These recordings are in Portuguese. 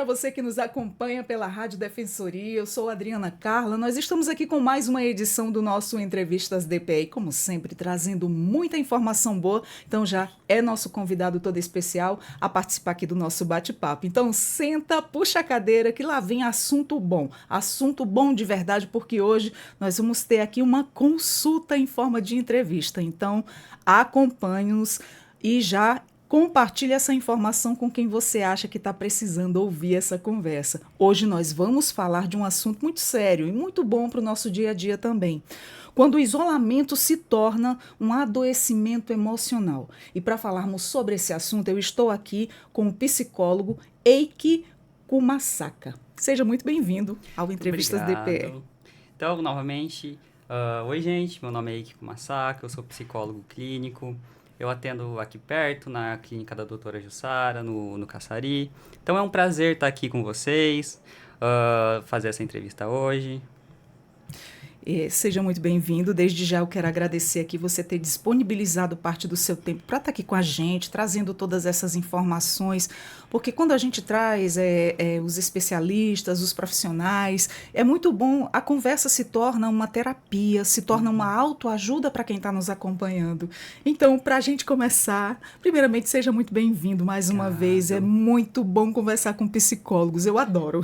para você que nos acompanha pela Rádio Defensoria. Eu sou Adriana Carla. Nós estamos aqui com mais uma edição do nosso Entrevistas DPI, como sempre, trazendo muita informação boa. Então já é nosso convidado todo especial a participar aqui do nosso bate-papo. Então senta, puxa a cadeira que lá vem assunto bom de verdade, porque hoje nós vamos ter aqui uma consulta em forma de entrevista. Então acompanhe-nos e já compartilhe essa informação com quem você acha que está precisando ouvir essa conversa. Hoje nós vamos falar de um assunto muito sério e muito bom para o nosso dia a dia também. Quando o isolamento se torna um adoecimento emocional. E para falarmos sobre esse assunto, eu estou aqui com o psicólogo Eike Kumasaka. Seja muito bem-vindo ao Entrevistas DPE. Então, novamente, oi gente, meu nome é Eike Kumasaka, eu sou psicólogo clínico. Eu atendo aqui perto, na clínica da doutora Jussara, no Caçari. Então é um prazer estar aqui com vocês, fazer essa entrevista hoje. Seja muito bem-vindo. Desde já eu quero agradecer aqui você ter disponibilizado parte do seu tempo para estar aqui com a gente, trazendo todas essas informações, porque quando a gente traz os especialistas, os profissionais, é muito bom, a conversa se torna uma terapia, se torna uma autoajuda para quem está nos acompanhando. Então, para a gente começar, primeiramente, seja muito bem-vindo mais uma vez. É muito bom conversar com psicólogos, eu adoro.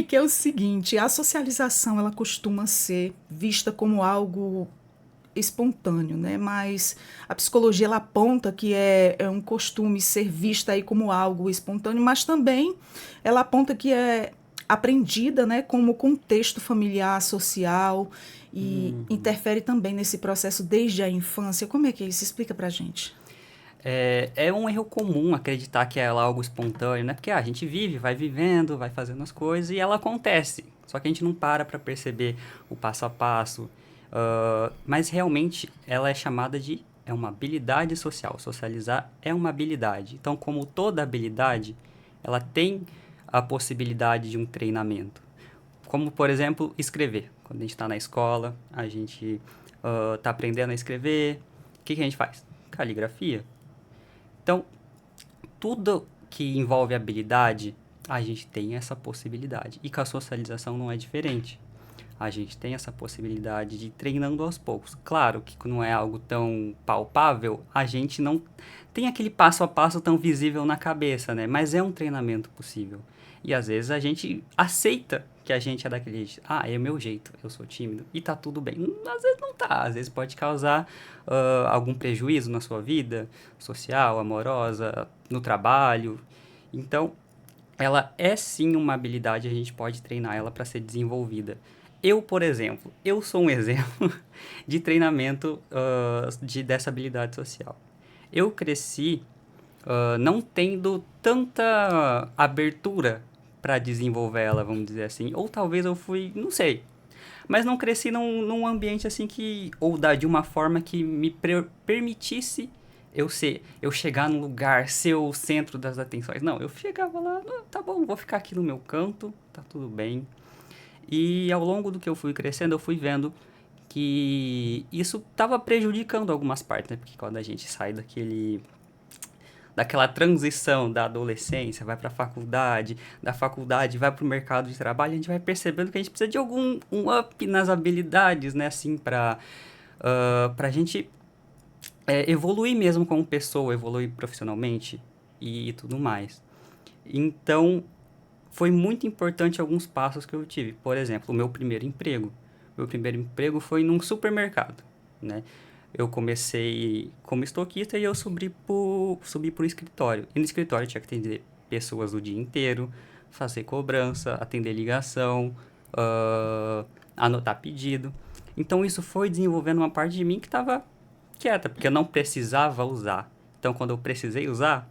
Que é o seguinte, a socialização ela costuma ser vista como algo espontâneo, né? Mas a psicologia ela aponta que é um costume ser vista aí como algo espontâneo, mas também ela aponta que é aprendida, né, como contexto familiar, social e interfere também nesse processo desde a infância. Como é que é isso? Explica pra gente. É um erro comum acreditar que é algo espontâneo, né? Porque a gente vive, vai vivendo, vai fazendo as coisas e ela acontece. Só que a gente não para perceber o passo a passo. Mas realmente ela é chamada de uma habilidade social. Socializar é uma habilidade. Então, como toda habilidade, ela tem a possibilidade de um treinamento. Como, por exemplo, escrever. Quando a gente está na escola, a gente está aprendendo a escrever. O que a gente faz? Caligrafia. Então, tudo que envolve habilidade, a gente tem essa possibilidade. E com a socialização não é diferente. A gente tem essa possibilidade de ir treinando aos poucos. Claro que não é algo tão palpável, a gente não tem aquele passo a passo tão visível na cabeça, né? Mas é um treinamento possível. E às vezes a gente aceita que a gente é daquele jeito. É o meu jeito, eu sou tímido. E tá tudo bem. Às vezes não tá. Às vezes pode causar algum prejuízo na sua vida social, amorosa, no trabalho. Então, ela é sim uma habilidade, a gente pode treinar ela para ser desenvolvida. Eu, por exemplo, eu sou um exemplo de treinamento dessa habilidade social. Eu cresci não tendo tanta abertura para desenvolver ela, vamos dizer assim. Ou talvez eu fui, não sei. Mas não cresci num ambiente assim ou de uma forma que me permitisse eu chegar num lugar, ser o centro das atenções. Não, eu chegava lá, tá bom, vou ficar aqui no meu canto, tá tudo bem. E ao longo do que eu fui crescendo, eu fui vendo que isso estava prejudicando algumas partes, né? Porque quando a gente sai daquela transição da adolescência, vai para a faculdade, da faculdade vai para o mercado de trabalho, a gente vai percebendo que a gente precisa de um up nas habilidades, né? Assim, para a gente evoluir mesmo como pessoa, evoluir profissionalmente e tudo mais. Então, foi muito importante alguns passos que eu tive. Por exemplo, o meu primeiro emprego. Meu primeiro emprego foi num supermercado, né? Eu comecei como estoquista e eu subi pro escritório. E no escritório eu tinha que atender pessoas o dia inteiro, fazer cobrança, atender ligação, anotar pedido. Então isso foi desenvolvendo uma parte de mim que estava quieta, porque eu não precisava usar. Então quando eu precisei usar,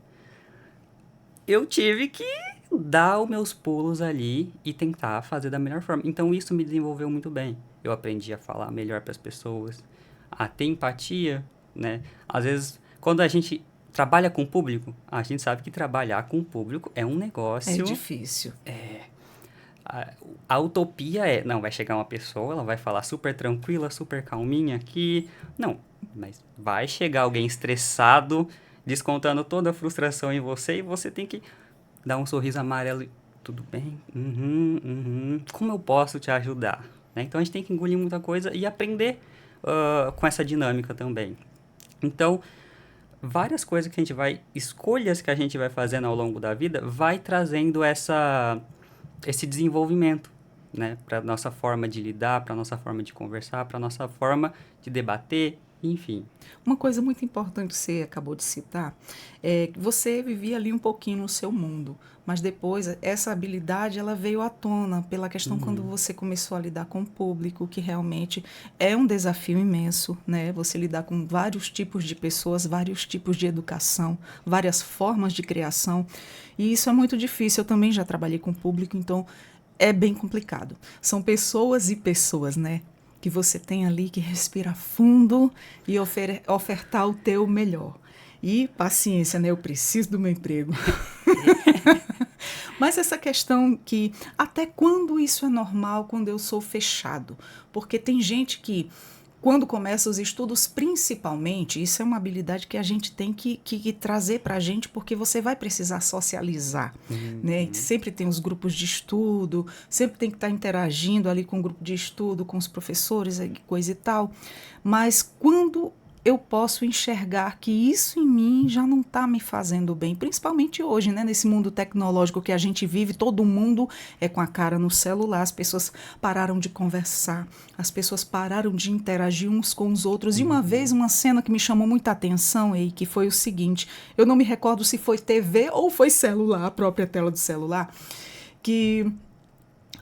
eu tive que dar os meus pulos ali e tentar fazer da melhor forma. Então isso me desenvolveu muito bem. Eu aprendi a falar melhor para as pessoas, a ter empatia, né? Às vezes, quando a gente trabalha com o público, a gente sabe que trabalhar com o público é um negócio... É difícil. A utopia não, vai chegar uma pessoa, ela vai falar super tranquila, super calminha aqui. Não, mas vai chegar alguém estressado descontando toda a frustração em você, e você tem que dar um sorriso amarelo e tudo bem? Como eu posso te ajudar? Né? Então a gente tem que engolir muita coisa e aprender com essa dinâmica também. Então, várias coisas que a gente vai, escolhas que a gente vai fazendo ao longo da vida, vai trazendo esse desenvolvimento, né? Para nossa forma de lidar, para nossa forma de conversar, para nossa forma de debater, enfim. Uma coisa muito importante que você acabou de citar é que você vivia ali um pouquinho no seu mundo, mas depois essa habilidade ela veio à tona pela questão quando você começou a lidar com o público, que realmente é um desafio imenso, né? Você lidar com vários tipos de pessoas, vários tipos de educação, várias formas de criação, e isso é muito difícil. Eu também já trabalhei com público, então é bem complicado. São pessoas e pessoas, né? Que você tem ali que respirar fundo e ofertar o teu melhor. E paciência, né? Eu preciso do meu emprego. Mas essa questão que até quando isso é normal, quando eu sou fechado? Porque tem gente que, quando começa os estudos, principalmente, isso é uma habilidade que a gente tem que trazer para a gente, porque você vai precisar socializar, né? Sempre tem os grupos de estudo, sempre tem que estar interagindo ali com o grupo de estudo, com os professores, coisa e tal. Mas quando eu posso enxergar que isso em mim já não está me fazendo bem, principalmente hoje, né? Nesse mundo tecnológico que a gente vive, todo mundo é com a cara no celular, as pessoas pararam de conversar, as pessoas pararam de interagir uns com os outros. E uma vez, uma cena que me chamou muita atenção, que foi o seguinte, eu não me recordo se foi TV ou foi celular, a própria tela do celular, que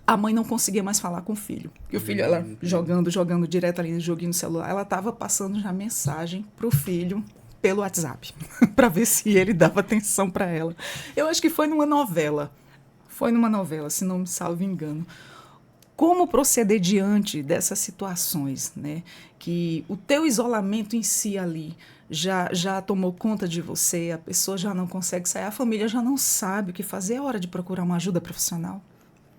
a mãe não conseguia mais falar com o filho. E o filho, ela jogando direto ali no joguinho no celular, ela estava passando já mensagem pro filho pelo WhatsApp, para ver se ele dava atenção para ela. Eu acho que foi numa novela. Foi numa novela, se não me salvo engano. Como proceder diante dessas situações, né? Que o teu isolamento em si ali já tomou conta de você, a pessoa já não consegue sair, a família já não sabe o que fazer, é hora de procurar uma ajuda profissional.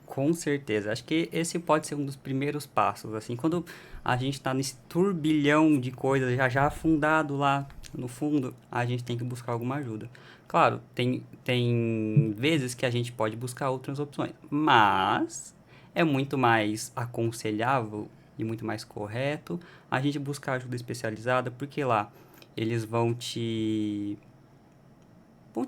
Com certeza. Acho que esse pode ser um dos primeiros passos. Assim, quando a gente está nesse turbilhão de coisas, já afundado lá no fundo, a gente tem que buscar alguma ajuda. Claro, tem vezes que a gente pode buscar outras opções, mas é muito mais aconselhável e muito mais correto a gente buscar ajuda especializada, porque lá eles vão te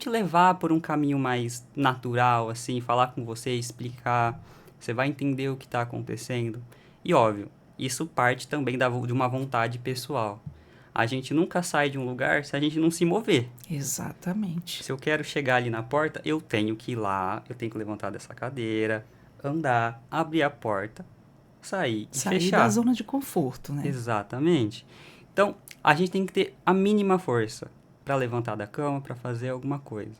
levar por um caminho mais natural, assim, falar com você, explicar, você vai entender o que está acontecendo. E óbvio, isso parte também de uma vontade pessoal. A gente nunca sai de um lugar se a gente não se mover. Exatamente. Se eu quero chegar ali na porta, eu tenho que ir lá, eu tenho que levantar dessa cadeira, andar, abrir a porta, sair e Sair fechar. da zona de conforto, né? Exatamente. Então, a gente tem que ter a mínima força para levantar da cama, para fazer alguma coisa.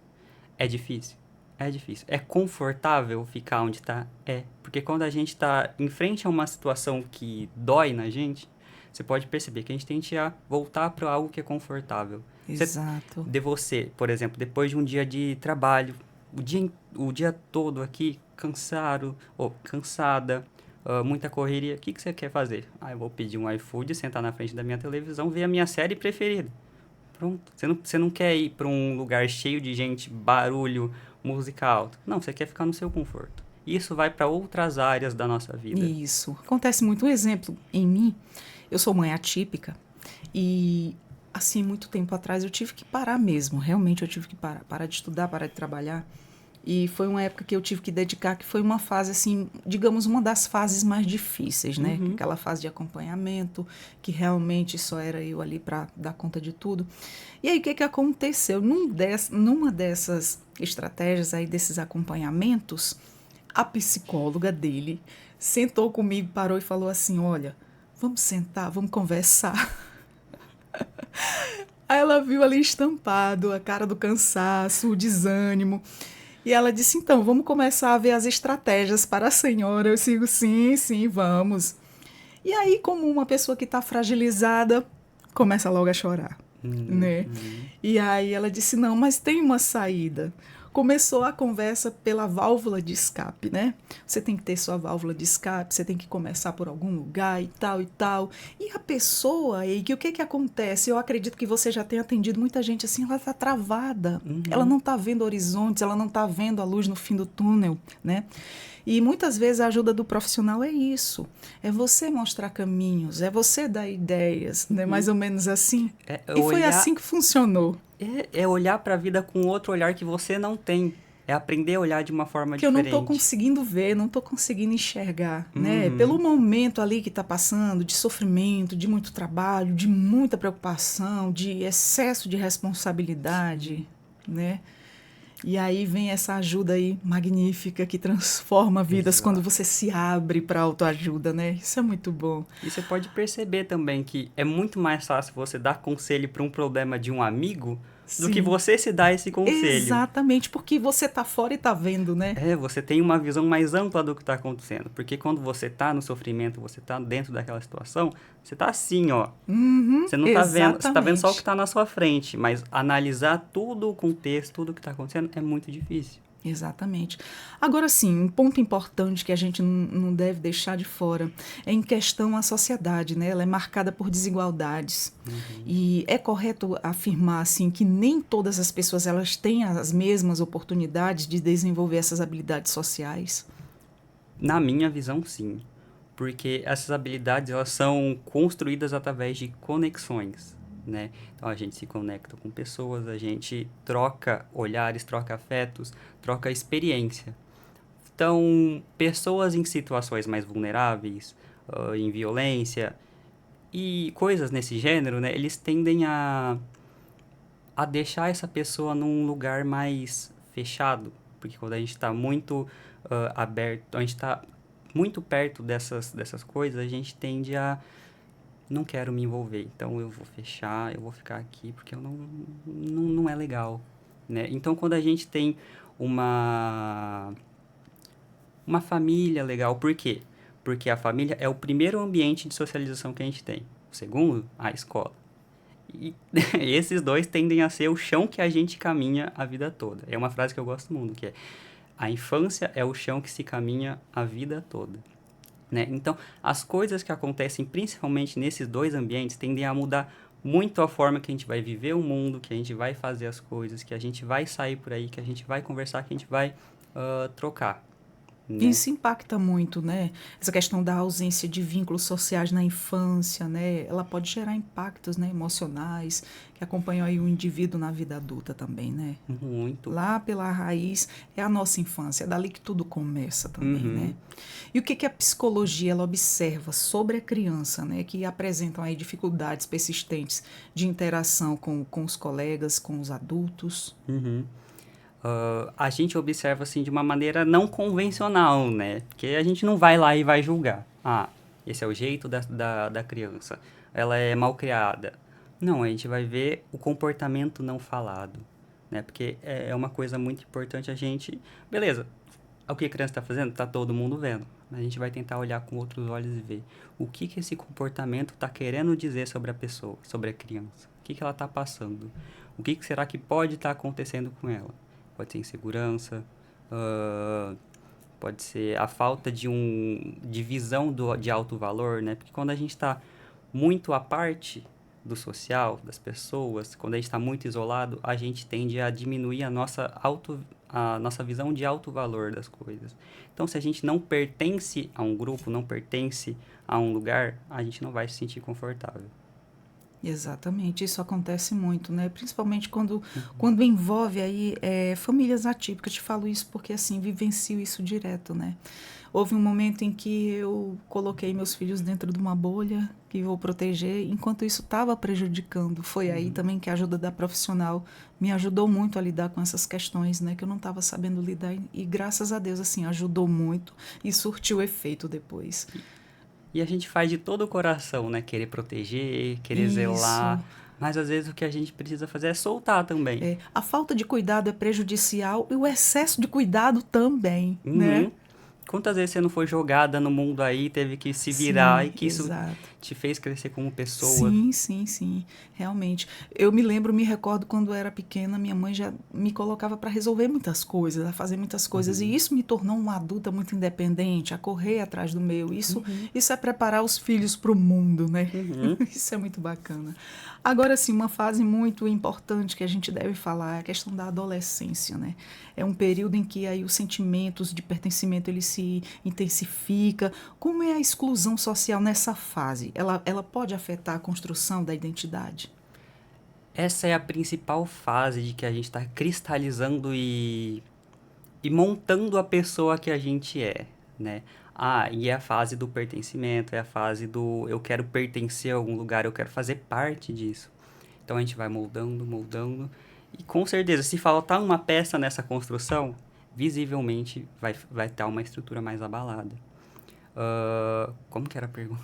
É difícil? É difícil. É confortável ficar onde está? É. Porque quando a gente está em frente a uma situação que dói na gente, você pode perceber que a gente tende a voltar para algo que é confortável. Exato. Você, por exemplo, depois de um dia de trabalho, o dia todo aqui, cansado, ou cansada, muita correria, o que você quer fazer? Eu vou pedir um iFood, sentar na frente da minha televisão, ver a minha série preferida. Pronto. Você não quer ir para um lugar cheio de gente, barulho, música alta. Não, você quer ficar no seu conforto. Isso vai para outras áreas da nossa vida. Isso. Acontece muito. Um exemplo em mim, eu sou mãe atípica e, assim, muito tempo atrás eu tive que parar mesmo. Realmente eu tive que parar de estudar, parar de trabalhar. E foi uma época que eu tive que dedicar, que foi uma fase, assim, digamos, uma das fases mais difíceis, né? Aquela fase de acompanhamento, que realmente só era eu ali para dar conta de tudo. E aí, o que aconteceu? Numa dessas estratégias aí, desses acompanhamentos, a psicóloga dele sentou comigo, parou e falou assim, olha, vamos sentar, vamos conversar. Aí ela viu ali estampado a cara do cansaço, o desânimo. E ela disse, então, vamos começar a ver as estratégias para a senhora. Eu sigo, sim, vamos. E aí, como uma pessoa que está fragilizada, começa logo a chorar, né? E aí ela disse, não, mas tem uma saída. Começou a conversa pela válvula de escape, né? Você tem que ter sua válvula de escape, você tem que começar por algum lugar e tal e tal. E a pessoa, e que o que que acontece? Eu acredito que você já tenha atendido muita gente assim, ela está travada. Ela não está vendo horizontes, ela não está vendo a luz no fim do túnel, né? E muitas vezes a ajuda do profissional é isso. É você mostrar caminhos, é você dar ideias, né? Mais ou menos assim. E foi olhar, assim que funcionou. é olhar para a vida com outro olhar que você não tem. É aprender a olhar de uma forma Que eu não estou diferente. conseguindo ver, não estou conseguindo enxergar, né? Uhum. Pelo momento ali que está passando, de sofrimento, de muito trabalho, de muita preocupação, de excesso de responsabilidade, né? E aí vem essa ajuda aí magnífica que transforma vidas quando Exato. você se abre para autoajuda, né? Isso é muito bom. E você pode perceber também que é muito mais fácil você dar conselho para um problema de um amigo do que Sim, você se dar esse conselho. exatamente, porque você tá fora e tá vendo, né? Você tem uma visão mais ampla do que está acontecendo. Porque quando você está no sofrimento, você está dentro daquela situação, você está assim, ó. Uhum, Você não está vendo, você está vendo só o que exatamente. está na sua frente, mas analisar tudo o contexto, tudo o que está acontecendo é muito difícil. Exatamente. Agora sim, um ponto importante que a gente não deve deixar de fora é em questão à sociedade, né? Ela é marcada por desigualdades. E é correto afirmar assim que nem todas as pessoas elas têm as mesmas oportunidades de desenvolver essas habilidades sociais. Na minha visão, sim. Porque essas habilidades, elas são construídas através de conexões, né? Então, a gente se conecta com pessoas, a gente troca olhares, troca afetos, troca experiência. Então, pessoas em situações mais vulneráveis, em violência e coisas nesse gênero, né? Eles tendem a deixar essa pessoa num lugar mais fechado. Porque quando a gente está muito aberto, a gente está muito perto dessas coisas, a gente tende a não quero me envolver, então eu vou fechar, eu vou ficar aqui porque eu não é legal, né? Então quando a gente tem uma família legal, por quê? Porque a família é o primeiro ambiente de socialização que a gente tem. O segundo, a escola. E esses dois tendem a ser o chão que a gente caminha a vida toda. É uma frase que eu gosto muito, que é: a infância é o chão que se caminha a vida toda. Né? Então, as coisas que acontecem principalmente nesses dois ambientes tendem a mudar muito a forma que a gente vai viver o mundo, que a gente vai fazer as coisas, que a gente vai sair por aí, que a gente vai conversar, que a gente vai trocar, né? Isso impacta muito, né? Essa questão da ausência de vínculos sociais na infância, né? Ela pode gerar impactos, né, emocionais que acompanham aí o indivíduo na vida adulta também, né? Muito. Lá pela raiz é a nossa infância, é dali que tudo começa também, né? Uhum. E o que que a psicologia ela observa sobre a criança, né, que apresentam aí dificuldades persistentes de interação com os colegas, com os adultos? Uhum. A gente observa assim de uma maneira não convencional, né? Porque a gente não vai lá e vai julgar. Ah, esse é o jeito da criança. Ela é mal criada. Não, a gente vai ver o comportamento não falado, né? Porque é uma coisa muito importante a gente... Beleza, o que a criança está fazendo? Tá todo mundo vendo. Mas a gente vai tentar olhar com outros olhos e ver o que esse comportamento está querendo dizer sobre a pessoa, sobre a criança. O que ela está passando? O que será que pode estar acontecendo com ela? Pode ser insegurança, pode ser a falta de visão de alto valor, né? Porque quando a gente está muito à parte do social, das pessoas, quando a gente está muito isolado, a gente tende a diminuir a nossa visão de alto valor das coisas. Então, se a gente não pertence a um grupo, não pertence a um lugar, a gente não vai se sentir confortável. Exatamente, isso acontece muito, né? Principalmente quando envolve aí famílias atípicas. Te falo isso porque assim vivencio isso direto, né? Houve um momento em que eu coloquei meus filhos dentro de uma bolha que vou proteger, enquanto isso estava prejudicando. Foi aí também que a ajuda da profissional me ajudou muito a lidar com essas questões, né? Que eu não estava sabendo lidar e graças a Deus assim ajudou muito e surtiu efeito depois. E a gente faz de todo o coração, né? Querer proteger, querer Isso. zelar. Mas às vezes o que a gente precisa fazer é soltar também. É, a falta de cuidado é prejudicial e o excesso de cuidado também, né? Uhum. Quantas vezes você não foi jogada no mundo aí, teve que se virar Sim, e que isso exato. te fez crescer como pessoa? Sim, sim, sim, realmente. Eu me recordo quando eu era pequena, minha mãe já me colocava para resolver muitas coisas, a fazer muitas coisas, e Uhum. isso me tornou uma adulta muito independente, a correr atrás do meu. Uhum. Isso é preparar os filhos para o mundo, né? Uhum. Isso é muito bacana. Agora, sim, uma fase muito importante que a gente deve falar é a questão da adolescência, né? É um período em que aí os sentimentos de pertencimento ele se intensifica. Como é a exclusão social nessa fase? Ela pode afetar a construção da identidade? Essa é a principal fase de que a gente está cristalizando e montando a pessoa que a gente é, né? Ah, e é a fase do pertencimento, é a fase do eu quero pertencer a algum lugar, eu quero fazer parte disso. Então a gente vai moldando, moldando. E com certeza, se faltar uma peça nessa construção, visivelmente vai estar uma estrutura mais abalada. Como que era a pergunta?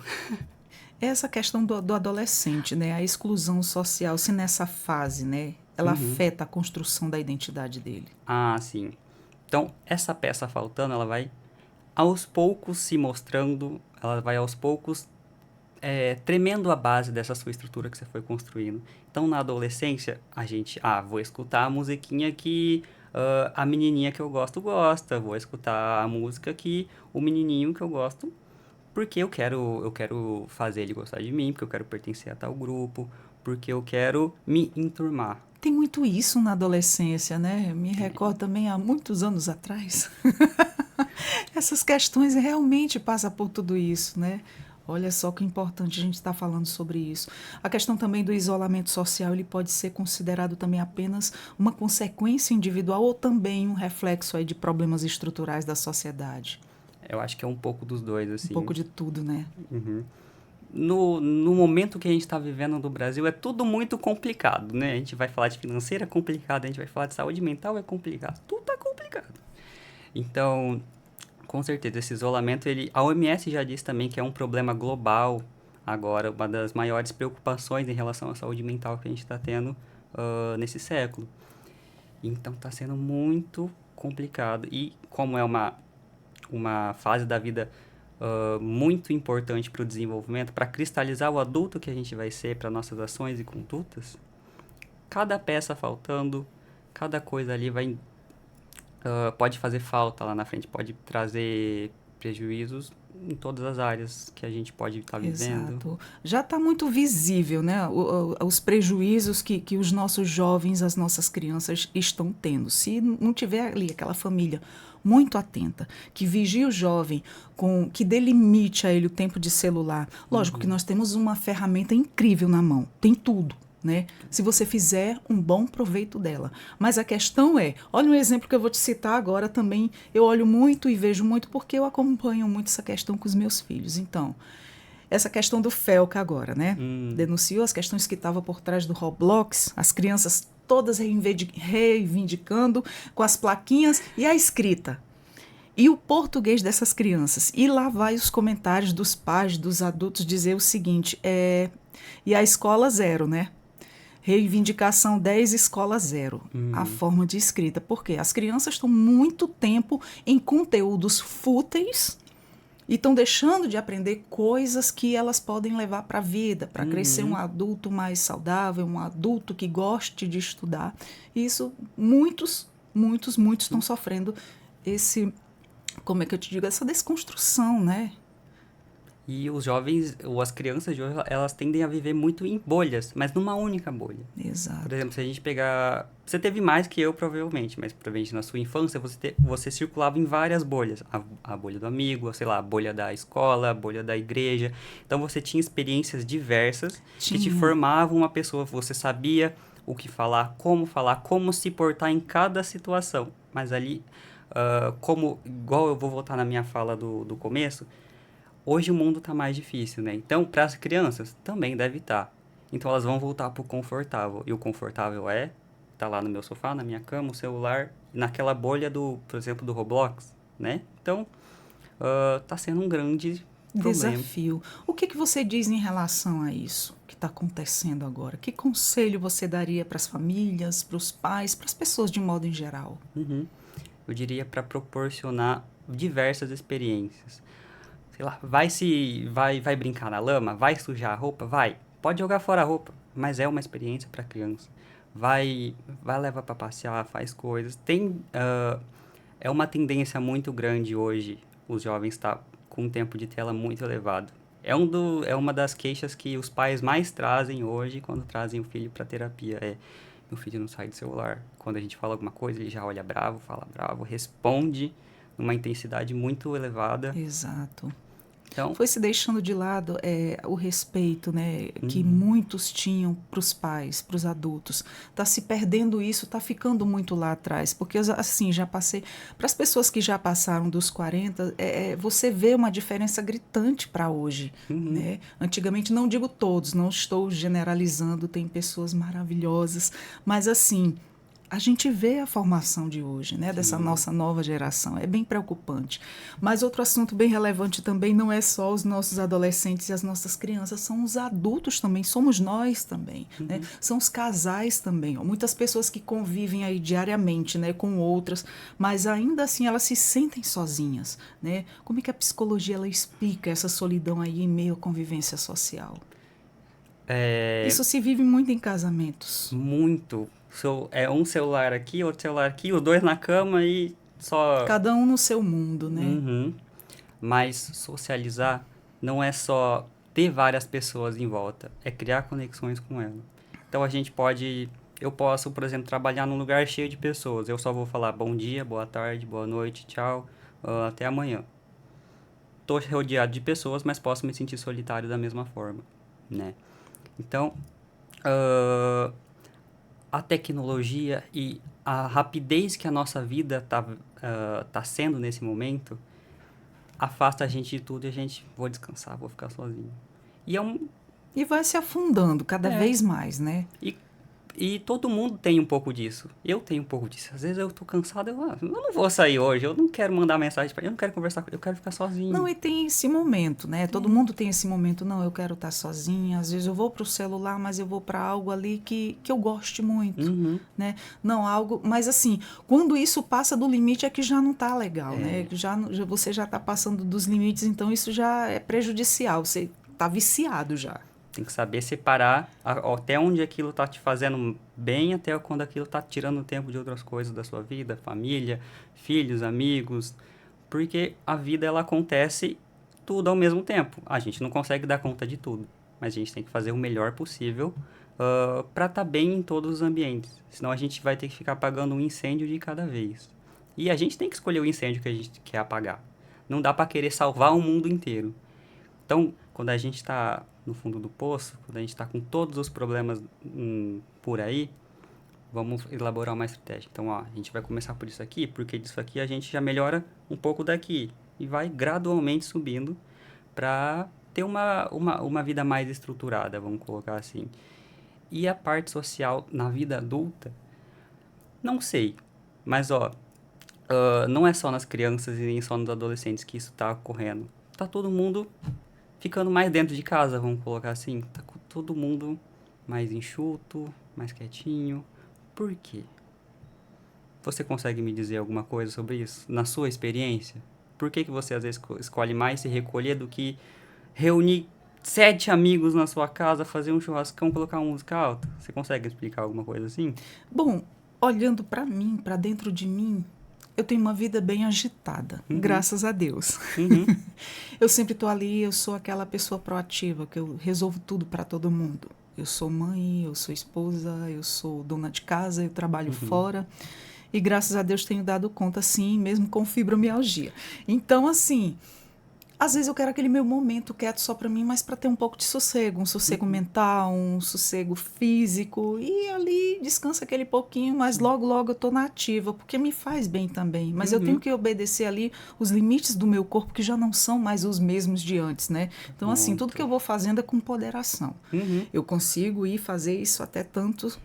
Essa questão do adolescente, né? A exclusão social, se nessa fase, né? Ela Uhum. afeta a construção da identidade dele. Ah, sim. Então, essa peça faltando, ela vai aos poucos se mostrando, ela vai aos poucos tremendo a base dessa sua estrutura que você foi construindo. Então, na adolescência, a gente, vou escutar a musiquinha que a menininha que eu gosto gosta, vou escutar a música que o menininho que eu gosto, porque eu quero fazer ele gostar de mim, porque eu quero pertencer a tal grupo, porque eu quero me enturmar. Tem muito isso na adolescência, né? Eu me recordo também há muitos anos atrás. Essas questões realmente passam por tudo isso, né? Olha só que importante a gente estar falando sobre isso. A questão também do isolamento social, ele pode ser considerado também apenas uma consequência individual ou também um reflexo aí de problemas estruturais da sociedade. Eu acho que é um pouco dos dois, Um assim. pouco de tudo, né? Uhum. No momento que a gente está vivendo no Brasil, é tudo muito complicado, né? A gente vai falar de financeira, é complicado. A gente vai falar de saúde mental, é complicado. Tudo tá complicado. Então, com certeza, esse isolamento, a OMS já disse também que é um problema global agora, uma das maiores preocupações em relação à saúde mental que a gente está tendo nesse século. Então, está sendo muito complicado. E como é uma fase da vida muito importante para o desenvolvimento, para cristalizar o adulto que a gente vai ser para nossas ações e condutas, cada peça faltando, cada coisa ali pode fazer falta lá na frente, pode trazer prejuízos em todas as áreas que a gente pode estar vivendo. Exato. Já está muito visível, né? Os prejuízos que os nossos jovens, as nossas crianças estão tendo. Se não tiver ali aquela família muito atenta, que vigie o jovem, que delimite a ele o tempo de celular. Lógico que Uhum. nós temos uma ferramenta incrível na mão, tem tudo. Né? Se você fizer um bom proveito dela. Mas a questão é, olha um exemplo que eu vou te citar agora também, eu olho muito e vejo muito porque eu acompanho muito essa questão com os meus filhos. Então, essa questão do Felca agora, né? Hum. Denunciou as questões que estavam por trás do Roblox, as crianças todas reivindicando com as plaquinhas e a escrita. E o português dessas crianças. E lá vai os comentários dos pais, dos adultos, dizer o seguinte, e a escola zero, né? Reivindicação 10, escola zero. A Uhum. forma de escrita. Por quê? As crianças estão muito tempo em conteúdos fúteis e estão deixando de aprender coisas que elas podem levar para a vida, para crescer um Uhum. adulto mais saudável, um adulto que goste de estudar. E isso, muitos estão sofrendo esse, como é que eu te digo, essa desconstrução, né? E os jovens, ou as crianças de hoje, elas tendem a viver muito em bolhas, mas numa única bolha. Por Exato. exemplo, se a gente pegar. Você teve mais que eu, provavelmente, mas provavelmente na sua infância você circulava em várias bolhas. A bolha do amigo, sei lá, a bolha da escola, a bolha da igreja. Então você tinha experiências diversas que te Tinha. formavam uma pessoa. Você sabia o que falar, como se portar em cada situação. Mas ali, igual eu vou voltar na minha fala do começo, hoje o mundo está mais difícil, né? Então, para as crianças, também deve estar. Então, elas vão voltar pro confortável. E o confortável tá lá no meu sofá, na minha cama, o celular, naquela bolha por exemplo, do Roblox, né? Então, tá sendo um grande problema. Desafio. O que você diz em relação a isso que está acontecendo agora? Que conselho você daria para as famílias, para os pais, para as pessoas de modo em geral? Uhum. Eu diria para proporcionar diversas experiências. Sei lá, vai brincar na lama, vai sujar a roupa, vai. Pode jogar fora a roupa, mas é uma experiência para criança. Vai levar para passear, faz coisas. É uma tendência muito grande hoje, os jovens estar com um tempo de tela muito elevado. É uma das queixas que os pais mais trazem hoje quando trazem o filho para terapia. Meu filho não sai do celular. Quando a gente fala alguma coisa, ele já olha bravo, fala bravo, responde numa intensidade muito elevada. Exato. Então, foi se deixando de lado o respeito, né, que muitos tinham para os pais, para os adultos. Está se perdendo isso, está ficando muito lá atrás. Porque, assim, já passei... Para as pessoas que já passaram dos 40, você vê uma diferença gritante para hoje. Né? Antigamente, não digo todos, não estou generalizando, tem pessoas maravilhosas, mas, assim... A gente vê a formação de hoje, né, dessa nossa nova geração. É bem preocupante. Mas outro assunto bem relevante também não é só os nossos adolescentes e as nossas crianças, são os adultos também, somos nós também. Né? São os casais também. Ó. Muitas pessoas que convivem aí diariamente, né, com outras, mas ainda assim elas se sentem sozinhas. Né? Como é que a psicologia ela explica essa solidão aí em meio à convivência social? Isso se vive muito em casamentos. muito. É um celular aqui, outro celular aqui, os dois na cama e só... Cada um no seu mundo, né? Mas socializar não é só ter várias pessoas em volta, é criar conexões com elas. Então eu posso, por exemplo, trabalhar num lugar cheio de pessoas. Eu só vou falar bom dia, boa tarde, boa noite, tchau, até amanhã. Estou rodeado de pessoas, mas posso me sentir solitário da mesma forma, né? Então, a tecnologia e a rapidez que a nossa vida tá sendo nesse momento afasta a gente de tudo e a gente, vou descansar, vou ficar sozinho. E vai se afundando cada vez mais, né? E todo mundo tem um pouco disso. Eu tenho um pouco disso. Às vezes eu tô cansado, eu não vou sair hoje, eu não quero mandar mensagem pra ele, eu não quero conversar com ele, eu quero ficar sozinho. Não, e tem esse momento, né? Todo mundo tem esse momento, não, eu quero estar sozinha. Às vezes eu vou pro celular, mas eu vou para algo ali que eu goste muito, né? Não, algo... Mas assim, quando isso passa do limite é que já não tá legal, né? Você já tá passando dos limites, então isso já é prejudicial, você tá viciado já. Tem que saber separar até onde aquilo tá te fazendo bem, até quando aquilo tá tirando tempo de outras coisas da sua vida, família, filhos, amigos. Porque a vida, ela acontece tudo ao mesmo tempo. A gente não consegue dar conta de tudo, mas a gente tem que fazer o melhor possível para estar bem em todos os ambientes. Senão a gente vai ter que ficar apagando um incêndio de cada vez. E a gente tem que escolher o incêndio que a gente quer apagar. Não dá para querer salvar o mundo inteiro. Então, quando a gente está no fundo do poço, quando a gente está com todos os problemas por aí, vamos elaborar uma estratégia. Então, a gente vai começar por isso aqui, porque disso aqui a gente já melhora um pouco daqui. E vai gradualmente subindo para ter uma vida mais estruturada, vamos colocar assim. E a parte social na vida adulta, não sei. Mas, não é só nas crianças e nem só nos adolescentes que isso está ocorrendo. Tá todo mundo ficando mais dentro de casa, vamos colocar assim. Tá com todo mundo mais enxuto, mais quietinho. Por quê? Você consegue me dizer alguma coisa sobre isso? Na sua experiência? Por que você às vezes escolhe mais se recolher do que reunir 7 amigos na sua casa, fazer um churrascão, colocar uma música alta? Você consegue explicar alguma coisa assim? Bom, olhando para mim, para dentro de mim, eu tenho uma vida bem agitada, graças a Deus. Eu sempre estou ali, eu sou aquela pessoa proativa, que eu resolvo tudo para todo mundo. Eu sou mãe, eu sou esposa, eu sou dona de casa, eu trabalho fora. E graças a Deus tenho dado conta, sim, mesmo com fibromialgia. Então, assim... Às vezes eu quero aquele meu momento quieto só para mim, mas para ter um pouco de sossego, um sossego mental, um sossego físico. E ali descansa aquele pouquinho, mas logo, logo eu estou na ativa, porque me faz bem também. Mas eu tenho que obedecer ali os limites do meu corpo, que já não são mais os mesmos de antes, né? Então, assim, tudo que eu vou fazendo é com ponderação. Eu consigo ir fazer isso até tanto,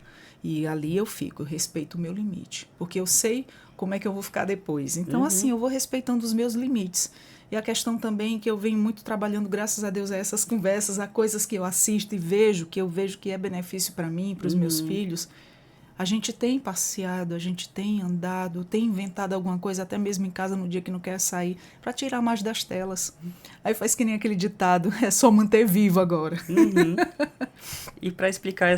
e ali eu fico, eu respeito o meu limite. Porque eu sei como é que eu vou ficar depois. Então, assim, eu vou respeitando os meus limites. E a questão também que eu venho muito trabalhando, graças a Deus, a essas conversas, a coisas que eu assisto e vejo, que eu vejo que é benefício para mim, para os meus filhos. A gente tem passeado, a gente tem andado, tem inventado alguma coisa, até mesmo em casa no dia que não quer sair, para tirar mais das telas. Aí faz que nem aquele ditado, é só manter vivo agora. Uhum. E para explicar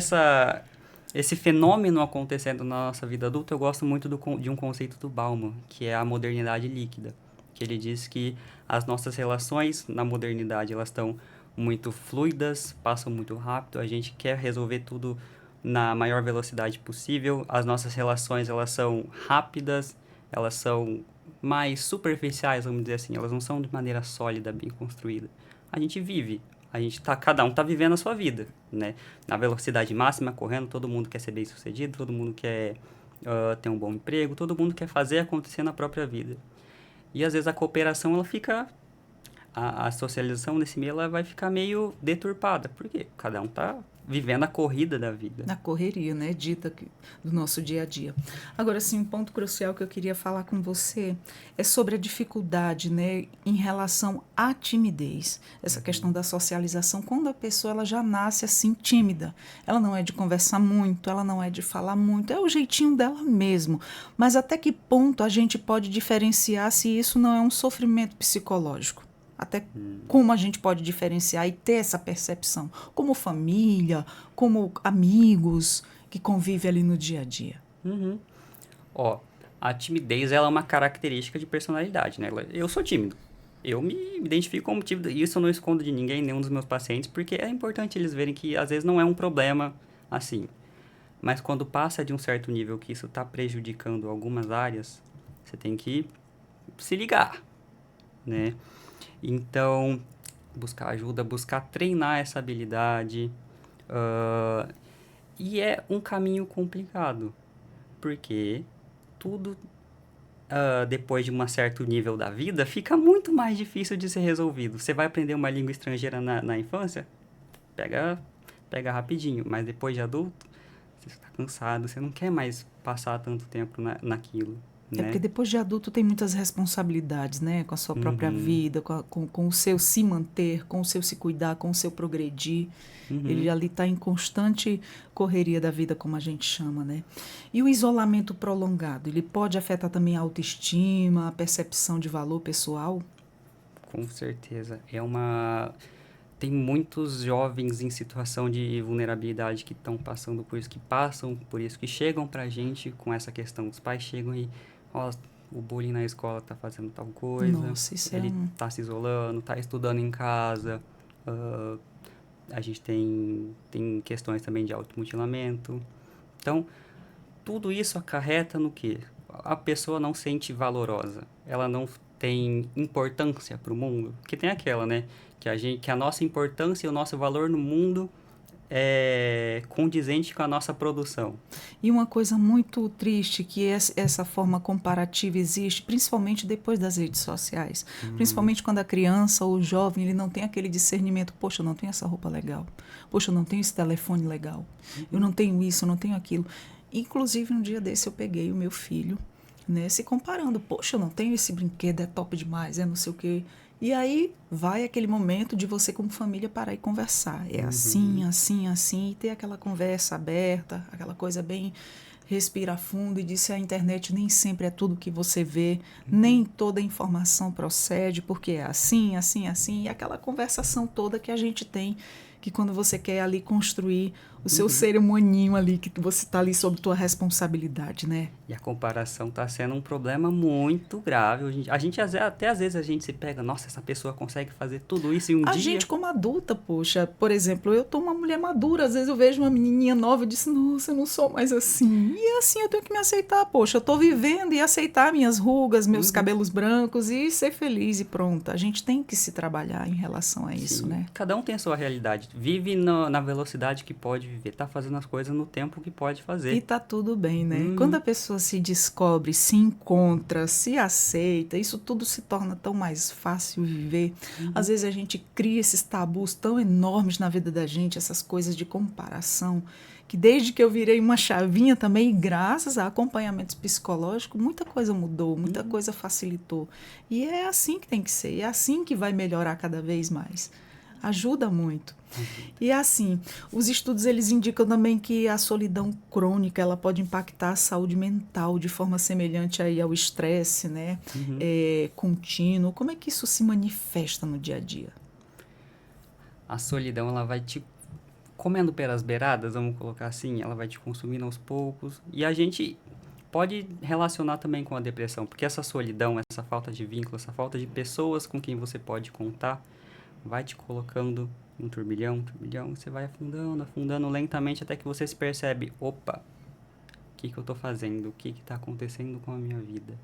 esse fenômeno acontecendo na nossa vida adulta, eu gosto muito de um conceito do Bauman, que é a modernidade líquida. Que ele diz que as nossas relações na modernidade, elas estão muito fluidas, passam muito rápido, a gente quer resolver tudo na maior velocidade possível, as nossas relações, elas são rápidas, elas são mais superficiais, vamos dizer assim, elas não são de maneira sólida, bem construída. A gente vive, cada um tá vivendo a sua vida, né? Na velocidade máxima, correndo, todo mundo quer ser bem-sucedido, todo mundo quer ter um bom emprego, todo mundo quer fazer acontecer na própria vida. E às vezes a cooperação, ela fica... A socialização nesse meio, ela vai ficar meio deturpada. Por quê? Cada um tá vivendo a corrida da vida. Na correria, né? Dita do nosso dia a dia. Agora, sim, um ponto crucial que eu queria falar com você é sobre a dificuldade, né? Em relação à timidez. Essa questão da socialização, quando a pessoa ela já nasce assim tímida. Ela não é de conversar muito, ela não é de falar muito, é o jeitinho dela mesmo. Mas até que ponto a gente pode diferenciar se isso não é um sofrimento psicológico? Até como a gente pode diferenciar e ter essa percepção, como família, como amigos que convivem ali no dia a dia. Uhum. Ó, a timidez, ela é uma característica de personalidade, né? Eu sou tímido. Eu me identifico como tímido. Isso eu não escondo de ninguém, nenhum dos meus pacientes, porque é importante eles verem que às vezes não é um problema assim. Mas quando passa de um certo nível que isso está prejudicando algumas áreas, você tem que se ligar, né? Então, buscar ajuda, buscar treinar essa habilidade. E é um caminho complicado, porque tudo, depois de um certo nível da vida, fica muito mais difícil de ser resolvido. Você vai aprender uma língua estrangeira na infância, pega rapidinho, mas depois de adulto, você está cansado, você não quer mais passar tanto tempo naquilo. É porque depois de adulto tem muitas responsabilidades, né? Com a sua própria vida, com o seu se manter, com o seu se cuidar, com o seu progredir. Ele ali está em constante correria da vida, como a gente chama, né? E o isolamento prolongado, ele pode afetar também a autoestima, a percepção de valor pessoal? Com certeza. Tem muitos jovens em situação de vulnerabilidade que estão passando por isso, que passam por isso, que chegam pra gente com essa questão. Os pais chegam e... Ó, o bullying na escola tá fazendo tal coisa. Nossa, isso ele tá se isolando, tá estudando em casa. A gente tem questões também de automutilamento. Então, tudo isso acarreta no quê? A pessoa não sente valorosa. Ela não tem importância para o mundo. Porque tem aquela, né? Que a nossa importância e o nosso valor no mundo é condizente com a nossa produção. E uma coisa muito triste que essa forma comparativa existe, principalmente depois das redes sociais. Principalmente quando a criança ou o jovem ele não tem aquele discernimento. Poxa, eu não tenho essa roupa legal. Poxa, eu não tenho esse telefone legal. Eu não tenho isso, eu não tenho aquilo. Inclusive, um dia desse eu peguei o meu filho, né, se comparando. Poxa, eu não tenho esse brinquedo, é top demais, é não sei o quê. E aí vai aquele momento de você como família parar e conversar. É assim, assim, assim, e ter aquela conversa aberta, aquela coisa bem respirar fundo e dizer a internet nem sempre é tudo que você vê, nem toda informação procede, porque é assim, assim, assim, e aquela conversação toda que a gente tem, que quando você quer ali construir o seu ser humaninho ali, que você está ali sob tua responsabilidade, né? E a comparação está sendo um problema muito grave. A gente até às vezes a gente se pega, nossa, essa pessoa consegue fazer tudo isso em um dia. A gente como adulta, poxa, por exemplo, eu tô uma mulher madura, às vezes eu vejo uma menininha nova e disse, nossa, eu não sou mais assim. E assim eu tenho que me aceitar, poxa, eu tô vivendo e aceitar minhas rugas, meus cabelos brancos e ser feliz e pronto. A gente tem que se trabalhar em relação a isso, né? Cada um tem a sua realidade. Vive na velocidade que pode viver, tá fazendo as coisas no tempo que pode fazer. E tá tudo bem, né? Quando a pessoa se descobre, se encontra, se aceita, isso tudo se torna tão mais fácil viver. Às vezes a gente cria esses tabus tão enormes na vida da gente, essas coisas de comparação, que desde que eu virei uma chavinha também, graças a acompanhamento psicológico, muita coisa mudou, muita coisa facilitou. E é assim que tem que ser, é assim que vai melhorar cada vez mais. Ajuda muito. E assim, os estudos eles indicam também que a solidão crônica ela pode impactar a saúde mental de forma semelhante aí ao estresse, né? Uhum. Contínuo. Como é que isso se manifesta no dia a dia? A solidão, ela vai te comendo pelas beiradas, vamos colocar assim, ela vai te consumindo aos poucos. E a gente pode relacionar também com a depressão, porque essa solidão, essa falta de vínculo, essa falta de pessoas com quem você pode contar, vai te colocando um turbilhão, você vai afundando, afundando lentamente até que você se percebe, opa, o que que eu tô fazendo? O que que tá acontecendo com a minha vida?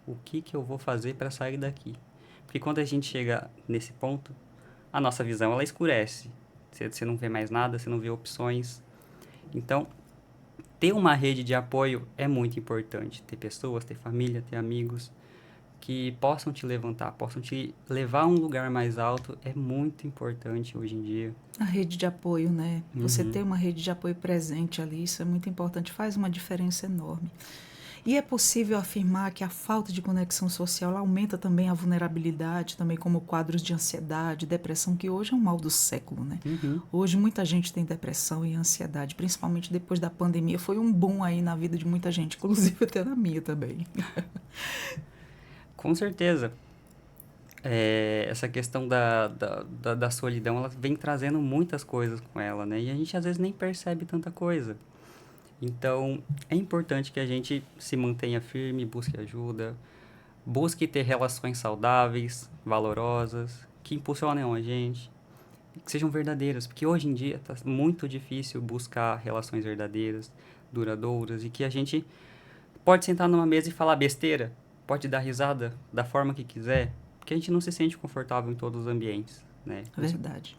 O que que eu vou fazer para sair daqui? Porque quando a gente chega nesse ponto, a nossa visão ela escurece. Você não vê mais nada, você não vê opções. Então, ter uma rede de apoio é muito importante. Ter pessoas, ter família, ter amigos que possam te levantar, possam te levar a um lugar mais alto é muito importante hoje em dia. A rede de apoio, né? Você Uhum. ter uma rede de apoio presente ali, isso é muito importante, faz uma diferença enorme. E é possível afirmar que a falta de conexão social ela aumenta também a vulnerabilidade, também como quadros de ansiedade, depressão, que hoje é um mal do século, né? Uhum. Hoje muita gente tem depressão e ansiedade, principalmente depois da pandemia. Foi um boom aí na vida de muita gente, inclusive até na minha também. Com certeza. Essa questão da solidão, ela vem trazendo muitas coisas com ela, né? E a gente às vezes nem percebe tanta coisa. Então, é importante que a gente se mantenha firme, busque ajuda, busque ter relações saudáveis, valorosas, que impulsionem a gente, que sejam verdadeiras, porque hoje em dia está muito difícil buscar relações verdadeiras, duradouras, e que a gente pode sentar numa mesa e falar besteira, pode dar risada da forma que quiser, porque a gente não se sente confortável em todos os ambientes, né? É verdade.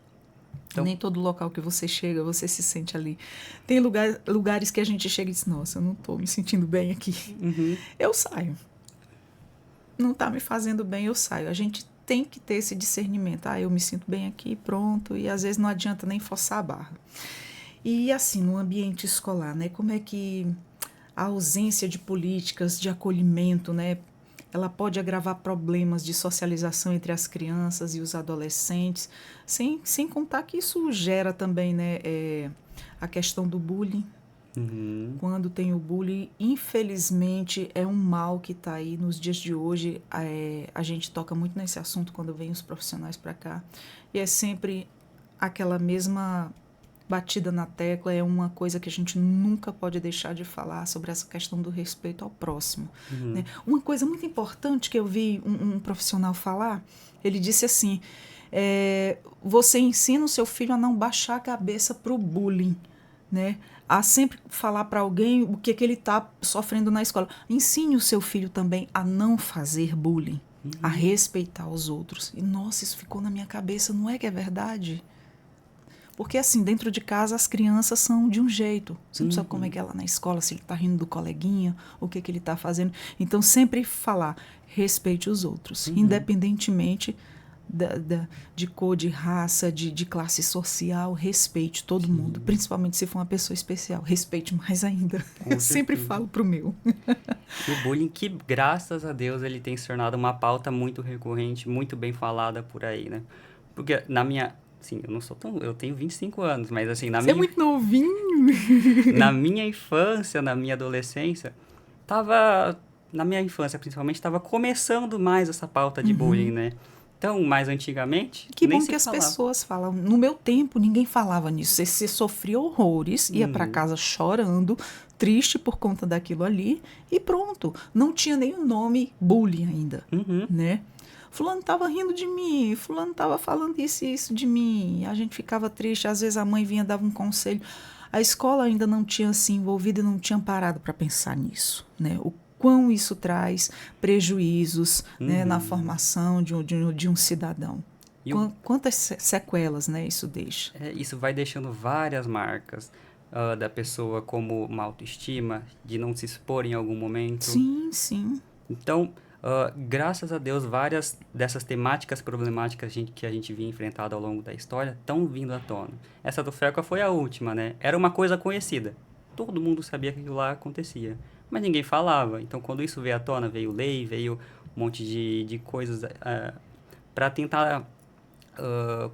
Então, Nem todo local que você chega, você se sente ali. Tem lugares que a gente chega e diz, nossa, eu não estou me sentindo bem aqui. uhum, Eu saio. Não está me fazendo bem, eu saio. A gente tem que ter esse discernimento. Ah, eu me sinto bem aqui, pronto. E às vezes não adianta nem forçar a barra. E assim, no ambiente escolar, né? Como é que a ausência de políticas de acolhimento, né? Ela pode agravar problemas de socialização entre as crianças e os adolescentes, sem contar que isso gera também, né? A questão do bullying. uhum, Quando tem o bullying, infelizmente é um mal que está aí nos dias de hoje. A gente toca muito nesse assunto quando vem os profissionais para cá. E é sempre aquela mesma batida na tecla, é uma coisa que a gente nunca pode deixar de falar sobre essa questão do respeito ao próximo. Né? uhum, Uma coisa muito importante que eu vi um profissional falar, ele disse assim, você ensina o seu filho a não baixar a cabeça para o bullying, né? A sempre falar para alguém o que ele está sofrendo na escola. Ensine o seu filho também a não fazer bullying, a uhum, respeitar os outros. E, nossa, isso ficou na minha cabeça, não é que é verdade? Porque, assim, dentro de casa as crianças são de um jeito. Você não sabe como é uhum, que é lá na escola, se ele está rindo do coleguinha, o que ele está fazendo. Então, sempre falar, respeite os outros, uhum. independentemente de cor, de raça, de classe social, respeite todo mundo, Sim, principalmente se for uma pessoa especial, respeite mais ainda. Eu com sempre certeza. falo pro meu. E o bullying que, graças a Deus, ele tem se tornado uma pauta muito recorrente, muito bem falada por aí, né? Porque na minha, assim, eu não sou tão, eu tenho 25 anos, mas assim, Você é muito novinho. na minha infância, na minha adolescência, tava, na minha infância principalmente, tava começando mais essa pauta de bullying, né? Então, mais antigamente, Que nem bom se que as falava. pessoas falam. No meu tempo, ninguém falava nisso. Você sofria horrores, ia para Uhum, casa chorando, triste por conta daquilo ali, e pronto. Não tinha nem o nome bullying ainda, uhum, né? Fulano estava rindo de mim, fulano estava falando isso e isso de mim. A gente ficava triste, às vezes a mãe vinha dava um conselho. A escola ainda não tinha se envolvido e não tinha parado para pensar nisso, né? O quão isso traz prejuízos, né, na uhum. formação de um cidadão. E o Quantas sequelas, né, isso deixa? isso vai deixando várias marcas da pessoa, como uma autoestima, de não se expor em algum momento. Sim, sim. Então, graças a Deus, várias dessas temáticas problemáticas que a gente vinha enfrentado ao longo da história estão vindo à tona. Essa do FECA foi a última, né? Era uma coisa conhecida. Todo mundo sabia que aquilo lá acontecia, mas ninguém falava. Então, quando isso veio à tona, veio lei, veio um monte de coisas para tentar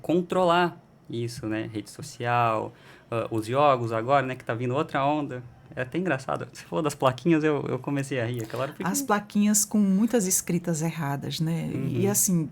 controlar isso, né? Rede social, os jogos agora, né? Que tá vindo outra onda. É até engraçado. Se for das plaquinhas, eu comecei a rir. Aquela hora porque... As plaquinhas com muitas escritas erradas, né? E Uhum. assim,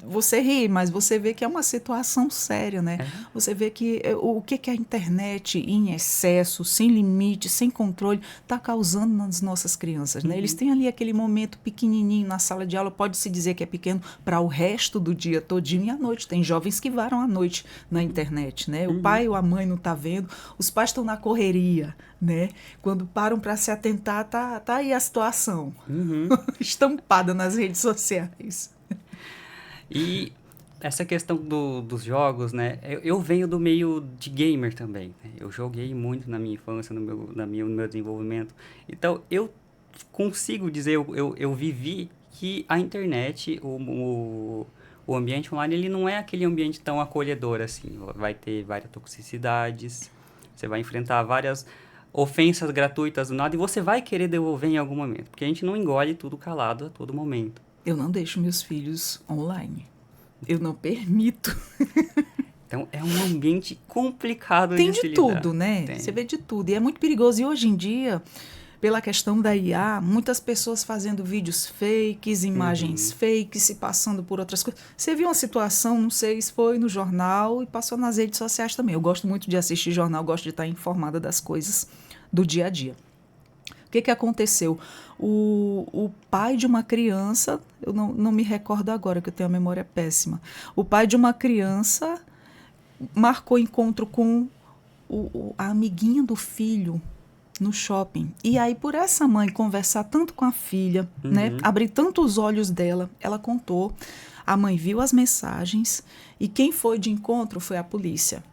você ri, mas você vê que é uma situação séria, né? É. Você vê que o que que a internet em excesso, sem limite, sem controle, está causando nas nossas crianças, né? Eles Uhum. têm ali aquele momento pequenininho na sala de aula, pode-se dizer que é pequeno para o resto do dia todinho e à noite. Tem jovens que varam à noite na internet, né? O Uhum. pai ou a mãe não está vendo, os pais estão na correria, né? Quando param para se atentar, tá aí a situação Uhum. estampada nas redes sociais. E essa questão dos jogos, né? Eu venho do meio de gamer também, né? Eu joguei muito na minha infância, no meu desenvolvimento. Então, eu consigo dizer, eu vivi que a internet, o ambiente online, ele não é aquele ambiente tão acolhedor assim. Vai ter várias toxicidades, você vai enfrentar várias ofensas gratuitas do nada e você vai querer devolver em algum momento. Porque a gente não engole tudo calado a todo momento. Eu não deixo meus filhos online. Eu não permito. Então, é um ambiente complicado Tem de de se lidar. tudo, né? Você Tem. vê de tudo. E é muito perigoso. E hoje em dia, pela questão da IA, muitas pessoas fazendo vídeos fakes, imagens Uhum. fakes, se passando por outras coisas. Você viu uma situação, não sei se foi no jornal e passou nas redes sociais também. Eu gosto muito de assistir jornal, gosto de estar informada das coisas do dia a dia. O que aconteceu? O pai de uma criança, eu não me recordo agora, que eu tenho a memória péssima. O pai de uma criança marcou encontro com a amiguinha do filho no shopping. E aí, por essa mãe conversar tanto com a filha, né, Uhum. abrir tanto os olhos dela, ela contou. A mãe viu as mensagens e quem foi de encontro foi a polícia.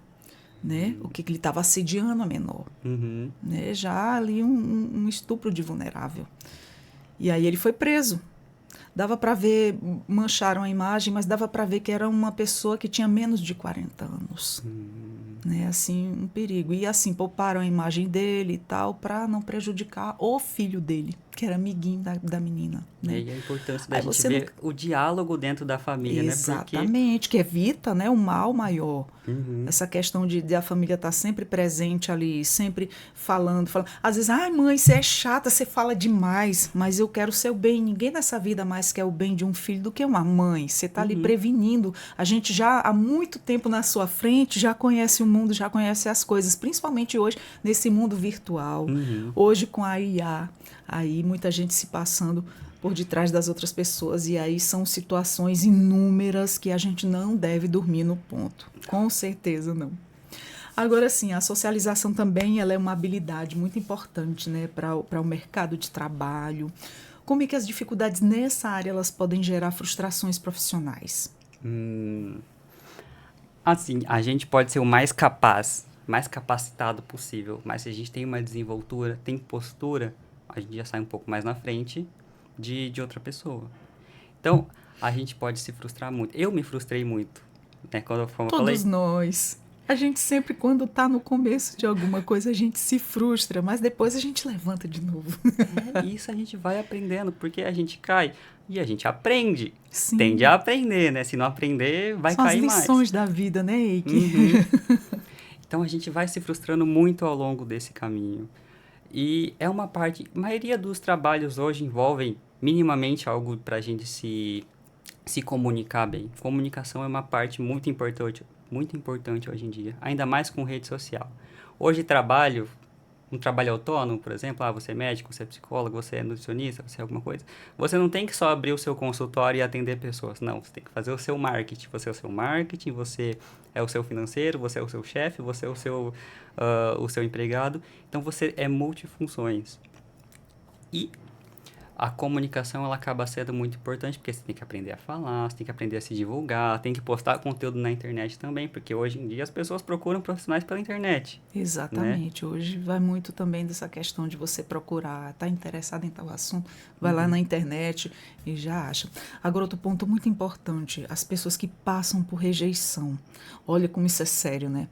Né? O que ele estava assediando a menor. Uhum. Né? Já ali um estupro de vulnerável. E aí ele foi preso. Dava para ver, mancharam a imagem, mas dava para ver que era uma pessoa que tinha menos de 40 anos. Né? Assim, um perigo. E assim, pouparam a imagem dele e tal, para não prejudicar o filho dele, que era amiguinho da menina. E Né? aí a importância da Aí gente você não. ver o diálogo dentro da família, né? Porque... Exatamente, que evita, né, o mal maior. Uhum. Essa questão de a família estar sempre presente ali, sempre falando. Às vezes, ai mãe, você é chata, você fala demais, mas eu quero o seu bem. Ninguém nessa vida mais quer o bem de um filho do que uma mãe. Você está ali Uhum. prevenindo. A gente já há muito tempo na sua frente, já conhece o mundo, já conhece as coisas, principalmente hoje, nesse mundo virtual. Uhum. Hoje com a IA, aí muita gente se passando por detrás das outras pessoas. E aí são situações inúmeras que a gente não deve dormir no ponto. Com certeza não. Agora sim, a socialização também ela é uma habilidade muito importante, né, para o mercado de trabalho. Como é que as dificuldades nessa área elas podem gerar frustrações profissionais? Assim, a gente pode ser o mais capaz, mais capacitado possível, mas se a gente tem uma desenvoltura, tem postura, a gente já sai um pouco mais na frente de outra pessoa. Então, a gente pode se frustrar muito. Eu me frustrei muito, né? Como eu Todos falei, nós. A gente sempre, quando está no começo de alguma coisa, a gente se frustra, mas depois a gente levanta de novo. isso a gente vai aprendendo, porque a gente cai e a gente aprende. Tende Sim. a aprender, né? Se não aprender, vai São as cair mais. lições da vida, né, Eike? Uhum. Então a gente vai se frustrando muito ao longo desse caminho. E é uma parte, a maioria dos trabalhos hoje envolvem minimamente algo para a gente se comunicar bem. Comunicação é uma parte muito importante hoje em dia, ainda mais com rede social. Hoje um trabalho autônomo, por exemplo, você é médico, você é psicólogo, você é nutricionista, você é alguma coisa, você não tem que só abrir o seu consultório e atender pessoas, não, você tem que fazer o seu marketing, você é o seu marketing, você é o seu financeiro, você é o seu chefe, você é o seu empregado, então você é multifunções. E a comunicação ela acaba sendo muito importante, porque você tem que aprender a falar, você tem que aprender a se divulgar, tem que postar conteúdo na internet também, porque hoje em dia as pessoas procuram profissionais pela internet, né? Exatamente. Hoje vai muito também dessa questão de você procurar, estar interessado em tal assunto, vai lá Uhum. na internet e já acha. Agora, outro ponto muito importante, as pessoas que passam por rejeição. Olha como isso é sério, né?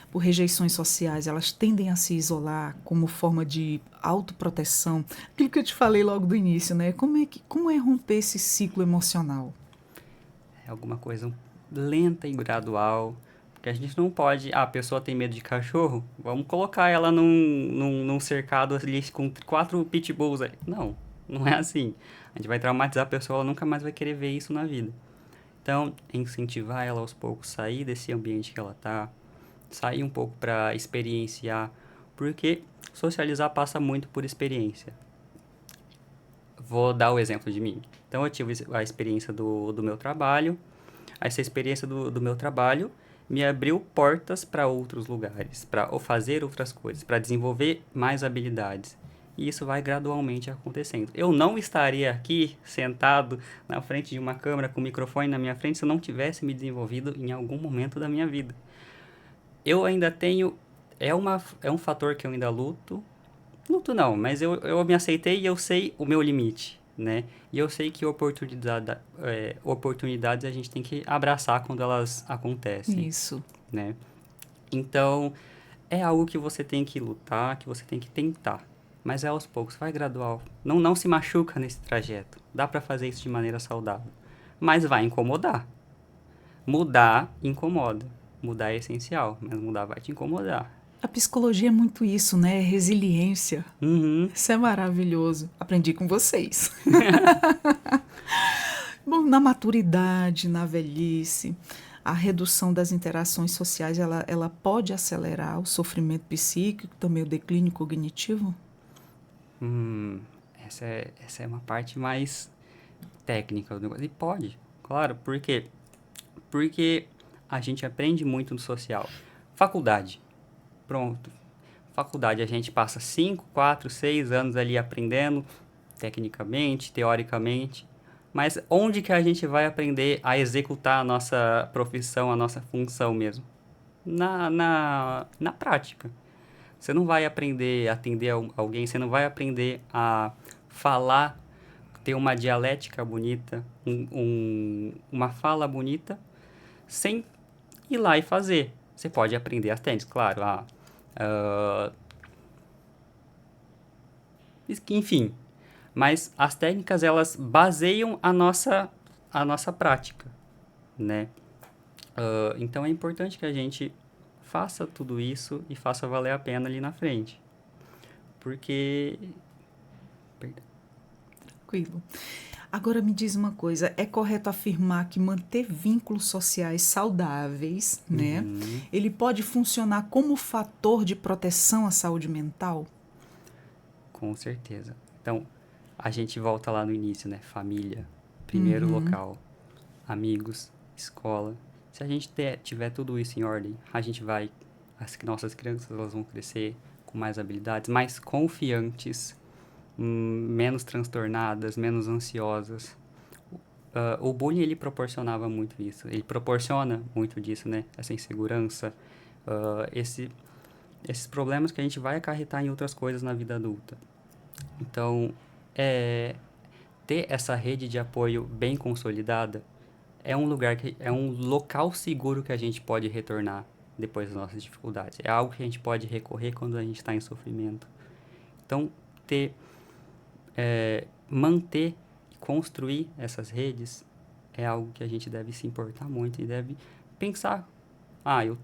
Por rejeições sociais, elas tendem a se isolar como forma de autoproteção. Aquilo que eu te falei logo do início, né? Como é romper esse ciclo emocional? É alguma coisa lenta e gradual, porque a gente não pode... Ah, a pessoa tem medo de cachorro, vamos colocar ela num cercado ali com 4 pitbulls aí. Não, não é assim. A gente vai traumatizar a pessoa, ela nunca mais vai querer ver isso na vida. Então, incentivar ela aos poucos, sair desse ambiente que ela tá, sair um pouco para experienciar, porque socializar passa muito por experiência. Vou dar o exemplo de mim. Então, eu tive a experiência do meu trabalho. Essa experiência do meu trabalho me abriu portas para outros lugares, para fazer outras coisas, para desenvolver mais habilidades. E isso vai gradualmente acontecendo. Eu não estaria aqui sentado na frente de uma câmera com o microfone na minha frente se eu não tivesse me desenvolvido em algum momento da minha vida. Eu ainda tenho... É um fator que eu ainda luto. Luto não, mas eu me aceitei e eu sei o meu limite, né? E eu sei que oportunidades a gente tem que abraçar quando elas acontecem, Isso. né? Então, é algo que você tem que lutar, que você tem que tentar. Mas é aos poucos, vai gradual. Não se machuca nesse trajeto. Dá pra fazer isso de maneira saudável. Mas vai incomodar. Mudar incomoda. Mudar é essencial, mas mudar vai te incomodar. A psicologia é muito isso, né? Resiliência. Uhum. Isso é maravilhoso. Aprendi com vocês. Bom, na maturidade, na velhice, a redução das interações sociais, ela pode acelerar o sofrimento psíquico, também o declínio cognitivo? Essa é uma parte mais técnica do negócio. E pode, claro, por quê? Porque a gente aprende muito no social. Faculdade, pronto. Faculdade, a gente passa 5, 4, 6 anos ali aprendendo, tecnicamente, teoricamente. Mas onde que a gente vai aprender a executar a nossa profissão, a nossa função mesmo? Na prática. Você não vai aprender a atender alguém, você não vai aprender a falar, ter uma dialética bonita, uma fala bonita, sem ir lá e fazer. Você pode aprender as técnicas, claro. Enfim, mas as técnicas, elas baseiam a nossa prática, né? Então, é importante que a gente faça tudo isso e faça valer a pena ali na frente. Porque... Tranquilo. Agora me diz uma coisa, é correto afirmar que manter vínculos sociais saudáveis, né, ele pode funcionar como fator de proteção à saúde mental? Com certeza. Então, a gente volta lá no início, né? Família, primeiro local, amigos, escola. Se a gente tiver tudo isso em ordem, as nossas crianças, elas vão crescer com mais habilidades, mais confiantes, menos transtornadas, menos ansiosas. O bullying, ele proporcionava muito isso. Ele proporciona muito disso, né? Essa insegurança, esses problemas que a gente vai acarretar em outras coisas na vida adulta. Então, ter essa rede de apoio bem consolidada é um local seguro que a gente pode retornar depois das nossas dificuldades. É algo que a gente pode recorrer quando a gente está em sofrimento. Então, manter e construir essas redes é algo que a gente deve se importar muito e deve pensar: eu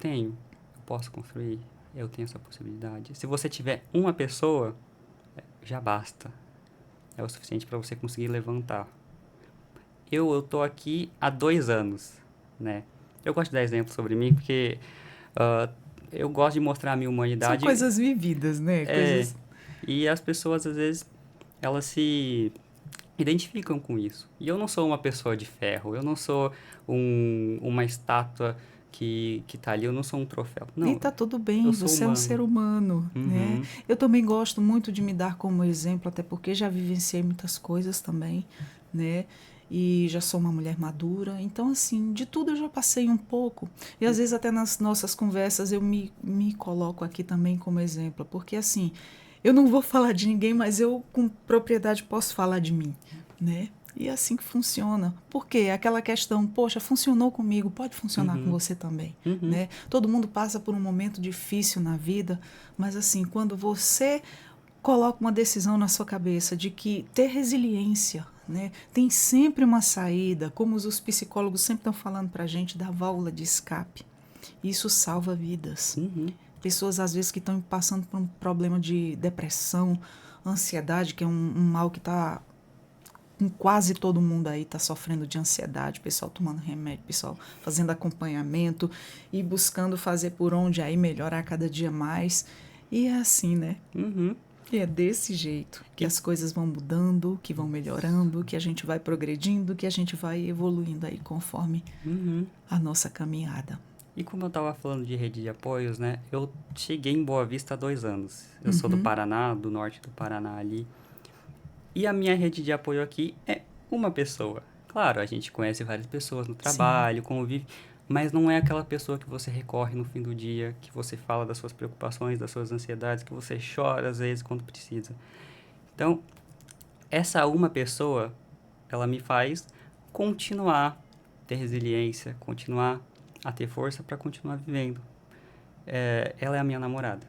posso construir, eu tenho essa possibilidade. Se você tiver uma pessoa, já basta. É o suficiente para você conseguir levantar. Eu tô aqui há 2 anos, né? Eu gosto de dar exemplos sobre mim porque eu gosto de mostrar a minha humanidade. São coisas vividas, né? E as pessoas, às vezes, elas se identificam com isso. E eu não sou uma pessoa de ferro, eu não sou uma estátua que tá ali, eu não sou um troféu. Não, e tá tudo bem, você é um ser humano, né? Eu também gosto muito de me dar como exemplo, até porque já vivenciei muitas coisas também, né? E já sou uma mulher madura, então assim, de tudo eu já passei um pouco. E às vezes até nas nossas conversas eu me coloco aqui também como exemplo, porque assim, eu não vou falar de ninguém, mas eu com propriedade posso falar de mim, né? E é assim que funciona. Por quê? Aquela questão, poxa, funcionou comigo, pode funcionar com você também, né? Todo mundo passa por um momento difícil na vida, mas assim, quando você coloca uma decisão na sua cabeça de que ter resiliência, né? Tem sempre uma saída, como os psicólogos sempre estão falando para a gente, da válvula de escape. Isso salva vidas. Uhum. Pessoas, às vezes, que estão passando por um problema de depressão, ansiedade, que é um mal que está com quase todo mundo aí, está sofrendo de ansiedade, pessoal tomando remédio, pessoal fazendo acompanhamento e buscando fazer por onde aí melhorar cada dia mais. E é assim, né? Uhum. E é desse jeito que as coisas vão mudando, que vão melhorando, que a gente vai progredindo, que a gente vai evoluindo aí conforme a nossa caminhada. E como eu estava falando de rede de apoios, né? Eu cheguei em Boa Vista há 2 anos. Eu sou do Paraná, do norte do Paraná ali. E a minha rede de apoio aqui é uma pessoa. Claro, a gente conhece várias pessoas no trabalho, convive, mas não é aquela pessoa que você recorre no fim do dia, que você fala das suas preocupações, das suas ansiedades, que você chora às vezes quando precisa. Então, essa uma pessoa, ela me faz continuar a ter resiliência, continuar a ter força para continuar vivendo. Ela é a minha namorada,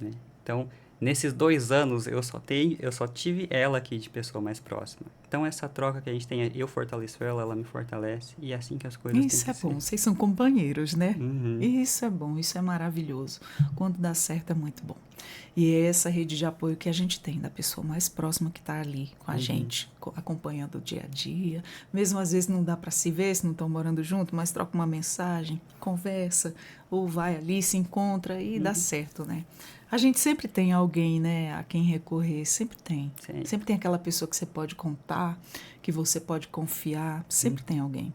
né? Então, nesses 2 anos, eu só tive ela aqui de pessoa mais próxima. Então, essa troca que a gente tem, eu fortaleço ela, ela me fortalece, e é assim que as coisas têm que Isso é ser. bom, vocês são companheiros, né? Uhum. Isso é bom, isso é maravilhoso. Quando dá certo é muito bom. E é essa rede de apoio que a gente tem, da pessoa mais próxima que está ali com a gente, acompanhando o dia a dia. Mesmo às vezes não dá para se ver, se não estão morando junto, mas troca uma mensagem, conversa, ou vai ali, se encontra e dá certo, né? A gente sempre tem alguém, né, a quem recorrer, sempre tem. Sim. Sempre tem aquela pessoa que você pode contar, que você pode confiar, sempre tem alguém.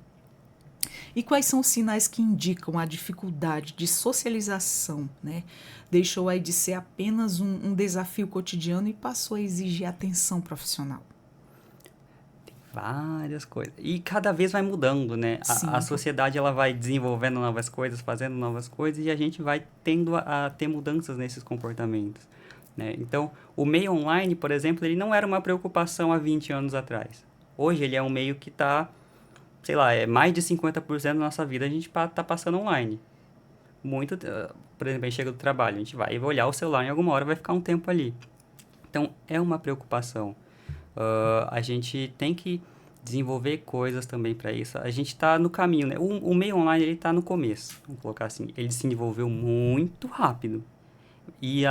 E quais são os sinais que indicam a dificuldade de socialização, né? Deixou aí de ser apenas um desafio cotidiano e passou a exigir atenção profissional. Várias coisas. E cada vez vai mudando, né? Sim. A sociedade, ela vai desenvolvendo novas coisas, fazendo novas coisas, e a gente vai tendo a ter mudanças nesses comportamentos, né? Então, o meio online, por exemplo, ele não era uma preocupação há 20 anos atrás. Hoje, ele é um meio que está, sei lá, mais de 50% da nossa vida a gente está passando online. Muito, por exemplo, a gente chega do trabalho, a gente vai olhar o celular em alguma hora, vai ficar um tempo ali. Então, é uma preocupação. A gente tem que desenvolver coisas também para isso. A gente está no caminho, né? O meio online, ele está no começo, vamos colocar assim. Ele se desenvolveu muito rápido. E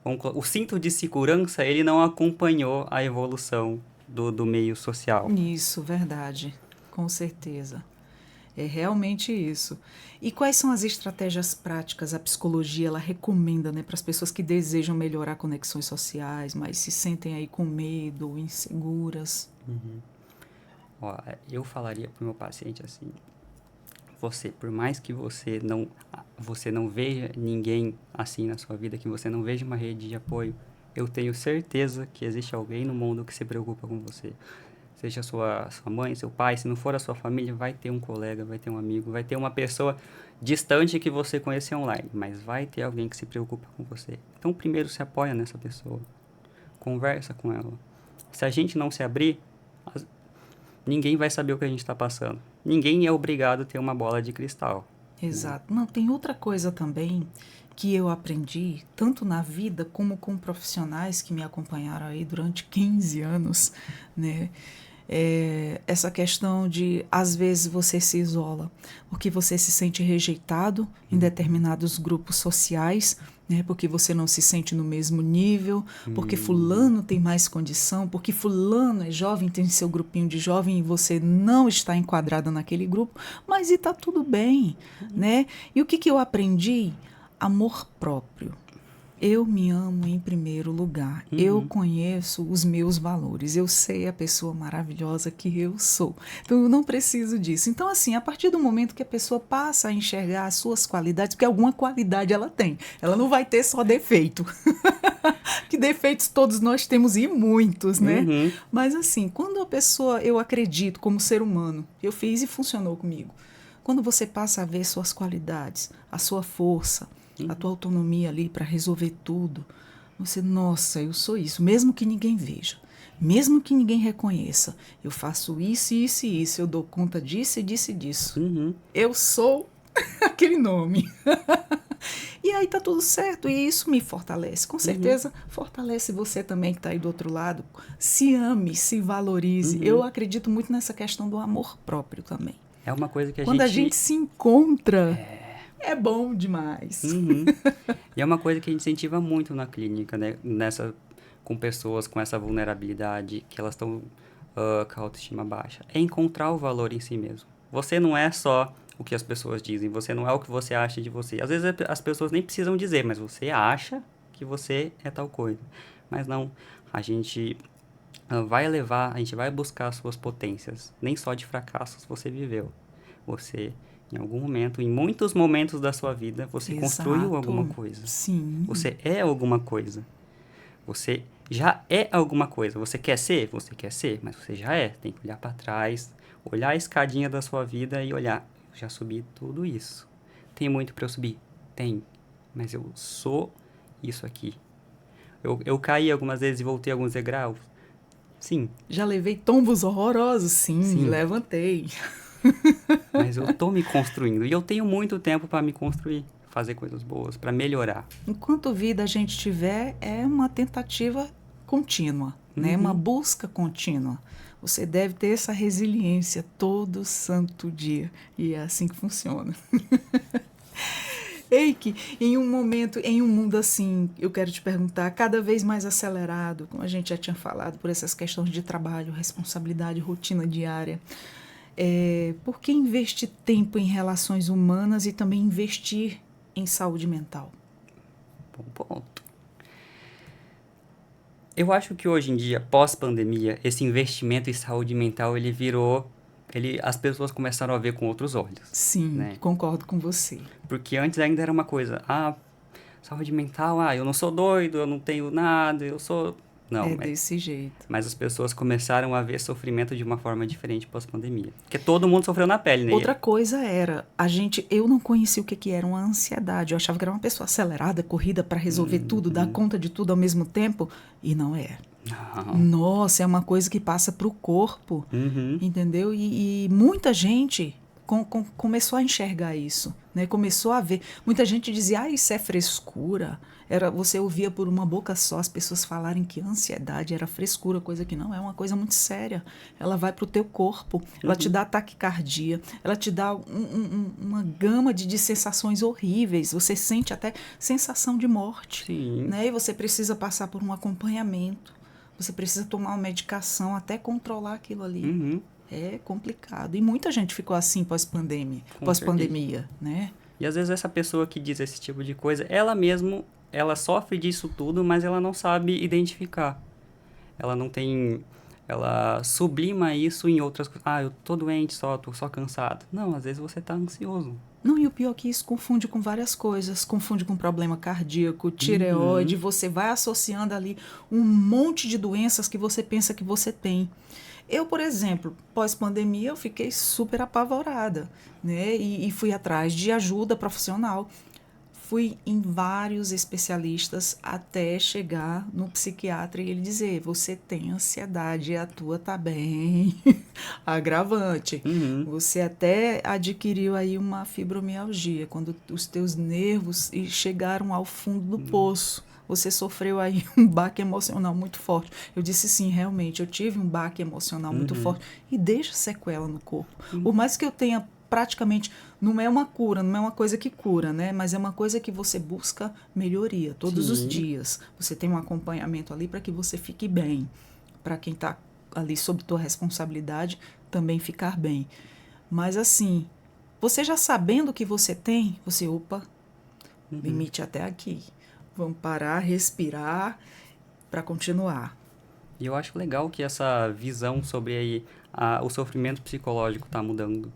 o cinto de segurança, ele não acompanhou a evolução do meio social. Isso, verdade, com certeza. É realmente isso. E quais são as estratégias práticas a psicologia ela recomenda, né, para as pessoas que desejam melhorar conexões sociais, mas se sentem aí com medo, inseguras? Ó, eu falaria para o meu paciente assim: por mais que você não veja ninguém assim na sua vida, que você não veja uma rede de apoio, eu tenho certeza que existe alguém no mundo que se preocupa com você. Seja sua mãe, seu pai, se não for a sua família, vai ter um colega, vai ter um amigo, vai ter uma pessoa distante que você conhece online, mas vai ter alguém que se preocupa com você. Então, primeiro se apoia nessa pessoa, conversa com ela. Se a gente não se abrir, ninguém vai saber o que a gente está passando. Ninguém é obrigado a ter uma bola de cristal. Exato. Não, tem outra coisa também que eu aprendi, tanto na vida como com profissionais que me acompanharam aí durante 15 anos, né? Essa questão de, às vezes, você se isola, porque você se sente rejeitado em determinados grupos sociais, né? Porque você não se sente no mesmo nível, porque fulano tem mais condição, porque fulano é jovem, tem seu grupinho de jovem e você não está enquadrada naquele grupo, mas está tudo bem, né? E o que eu aprendi? Amor próprio. Eu me amo em primeiro lugar. Eu conheço os meus valores. Eu sei a pessoa maravilhosa que eu sou. Então, eu não preciso disso. Então, assim, a partir do momento que a pessoa passa a enxergar as suas qualidades, porque alguma qualidade ela tem. Ela não vai ter só defeito. Que defeitos todos nós temos e muitos, né? Mas, assim, quando a pessoa, eu acredito, como ser humano, eu fiz e funcionou comigo. Quando você passa a ver suas qualidades, a sua força, a tua autonomia ali para resolver tudo, você, nossa, eu sou isso, mesmo que ninguém veja, mesmo que ninguém reconheça, eu faço isso, isso e isso, eu dou conta disso e disso e disso. Eu sou aquele nome. E aí tá tudo certo. E isso me fortalece. Com certeza, fortalece você também que tá aí do outro lado. Se ame, se valorize. Eu acredito muito nessa questão do amor próprio também. É uma coisa que Quando a gente se encontra, é bom demais. E é uma coisa que a gente incentiva muito na clínica, né? Com pessoas com essa vulnerabilidade, que elas estão com a autoestima baixa. É encontrar o valor em si mesmo. Você não é só o que as pessoas dizem, você não é o que você acha de você. Às vezes as pessoas nem precisam dizer, mas você acha que você é tal coisa. Mas não, a gente a gente vai buscar as suas potências. Nem só de fracassos você viveu. Você, em algum momento, em muitos momentos da sua vida, você construiu alguma coisa. Sim. Você é alguma coisa. Você já é alguma coisa. Você quer ser? Você quer ser, mas você já é. Tem que olhar para trás, olhar a escadinha da sua vida e olhar, eu já subi tudo isso. Tem muito para eu subir? Tem. Mas eu sou isso aqui. Eu caí algumas vezes e voltei alguns degraus? Sim. Já levei tombos horrorosos? Sim. Levantei. Mas eu tô me construindo e eu tenho muito tempo para me construir, fazer coisas boas, para melhorar. Enquanto vida a gente tiver, é uma tentativa contínua, né? Uma busca contínua. Você deve ter essa resiliência todo santo dia. E é assim que funciona. Eike, em um momento, em um mundo assim, eu quero te perguntar, cada vez mais acelerado, como a gente já tinha falado, por essas questões de trabalho, responsabilidade, rotina diária, por que investir tempo em relações humanas e também investir em saúde mental? Bom ponto. Eu acho que hoje em dia, pós-pandemia, esse investimento em saúde mental, as pessoas começaram a ver com outros olhos. Sim, né? Concordo com você. Porque antes ainda era uma coisa, saúde mental, eu não sou doido, eu não tenho nada, eu sou... Não, desse jeito. Mas as pessoas começaram a ver sofrimento de uma forma diferente pós-pandemia. Porque todo mundo sofreu na pele, né? Outra coisa era, eu não conhecia o que era uma ansiedade. Eu achava que era uma pessoa acelerada, corrida para resolver tudo, dar conta de tudo ao mesmo tempo. E não é. Não. Nossa, é uma coisa que passa para o corpo, entendeu? E muita gente começou a enxergar isso, né? Começou a ver. Muita gente dizia, isso é frescura. Você ouvia por uma boca só as pessoas falarem que a ansiedade era frescura, coisa que não é, uma coisa muito séria. Ela vai para o teu corpo, ela te dá taquicardia, ela te dá uma gama de sensações horríveis. Você sente até sensação de morte. Sim. Né? E você precisa passar por um acompanhamento. Você precisa tomar uma medicação até controlar aquilo ali. É complicado. E muita gente ficou assim pós-pandemia, né? E às vezes essa pessoa que diz esse tipo de coisa, ela sofre disso tudo, mas ela não sabe identificar. Ela sublima isso em outras coisas. Eu tô doente tô só cansado. Não, às vezes você tá ansioso. Não, e o pior é que isso confunde com várias coisas. Confunde com problema cardíaco, tireoide. Você vai associando ali um monte de doenças que você pensa que você tem. Eu, por exemplo, pós-pandemia, eu fiquei super apavorada, né? E fui atrás de ajuda profissional. Fui em vários especialistas até chegar no psiquiatra e ele dizer, você tem ansiedade, a tua tá bem agravante. Você até adquiriu aí uma fibromialgia, quando os teus nervos chegaram ao fundo do poço. Você sofreu aí um baque emocional muito forte. Eu disse sim, realmente, eu tive um baque emocional muito forte e deixa sequela no corpo. Por mais que eu tenha praticamente, não é uma cura, não é uma coisa que cura, né? Mas é uma coisa que você busca melhoria todos os dias. Você tem um acompanhamento ali para que você fique bem. Para quem está ali sob tua responsabilidade, também ficar bem. Mas assim, você já sabendo o que você tem, limite até aqui. Vamos parar, respirar para continuar. E eu acho legal que essa visão sobre o sofrimento psicológico está mudando.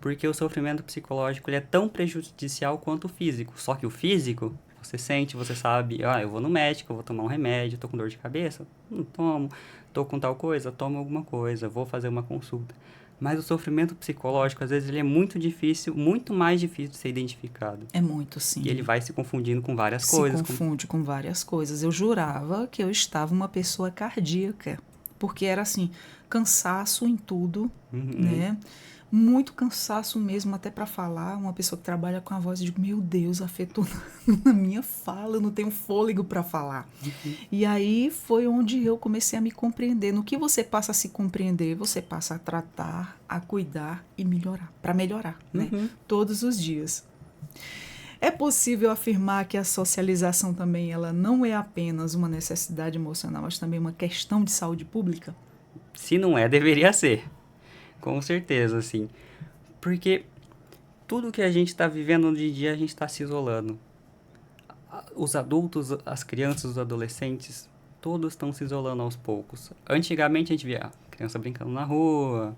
Porque o sofrimento psicológico ele é tão prejudicial quanto o físico. Só que o físico, você sente, você sabe, eu vou no médico, eu vou tomar um remédio, tô com dor de cabeça, não tomo, tô com tal coisa, tomo alguma coisa, vou fazer uma consulta. Mas o sofrimento psicológico, às vezes, ele é muito difícil, muito mais difícil de ser identificado. É muito, sim. E ele vai se confundindo com várias coisas. Se confunde com várias coisas. Eu jurava que eu estava uma pessoa cardíaca, porque era assim, cansaço em tudo, né? muito cansaço mesmo, até para falar. Uma pessoa que trabalha com a voz, eu digo, meu Deus, afetou na minha fala, eu não tenho fôlego para falar. E aí foi onde eu comecei a me compreender. No que você passa a se compreender, você passa a tratar, a cuidar e melhorar, para melhorar, né? Todos os dias. É possível afirmar que a socialização também ela não é apenas uma necessidade emocional, mas também uma questão de saúde pública? Se não é, deveria ser. Com certeza, assim. Porque tudo que a gente está vivendo hoje em dia, a gente está se isolando. Os adultos, as crianças, os adolescentes, todos estão se isolando aos poucos. Antigamente a gente via criança brincando na rua,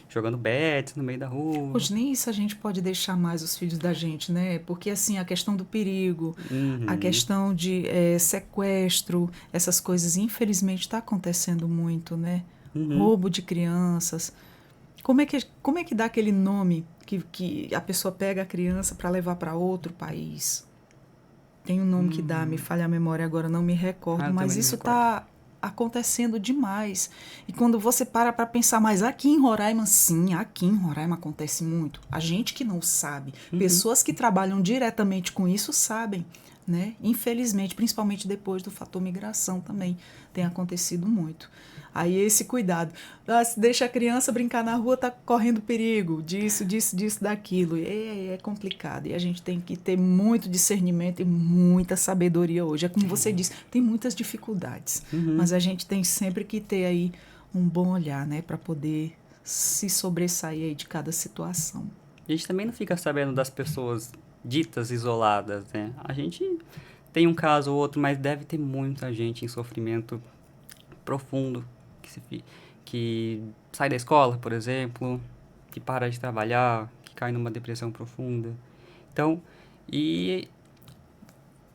jogando bets no meio da rua. Hoje nem isso a gente pode deixar mais os filhos da gente, né? Porque assim, a questão do perigo, a questão de sequestro, essas coisas, infelizmente, está acontecendo muito, né? Roubo de crianças. Como é que dá aquele nome que a pessoa pega a criança para levar para outro país? Tem um nome que dá, me falha a memória agora, não me recordo, mas isso está acontecendo demais. E quando você para pensar, mas aqui em Roraima, sim, aqui em Roraima acontece muito. A gente que não sabe, pessoas que trabalham diretamente com isso sabem, né? Infelizmente, principalmente depois do fator migração também, tem acontecido muito. Aí esse cuidado. Se deixa a criança brincar na rua, tá correndo perigo, disso, daquilo. É complicado. E a gente tem que ter muito discernimento e muita sabedoria hoje. É como você disse, tem muitas dificuldades. Mas a gente tem sempre que ter aí um bom olhar, né? Para poder se sobressair aí de cada situação. A gente também não fica sabendo das pessoas ditas isoladas, né? A gente tem um caso ou outro, mas deve ter muita gente em sofrimento profundo que sai da escola, por exemplo, que para de trabalhar, que cai numa depressão profunda. Então, e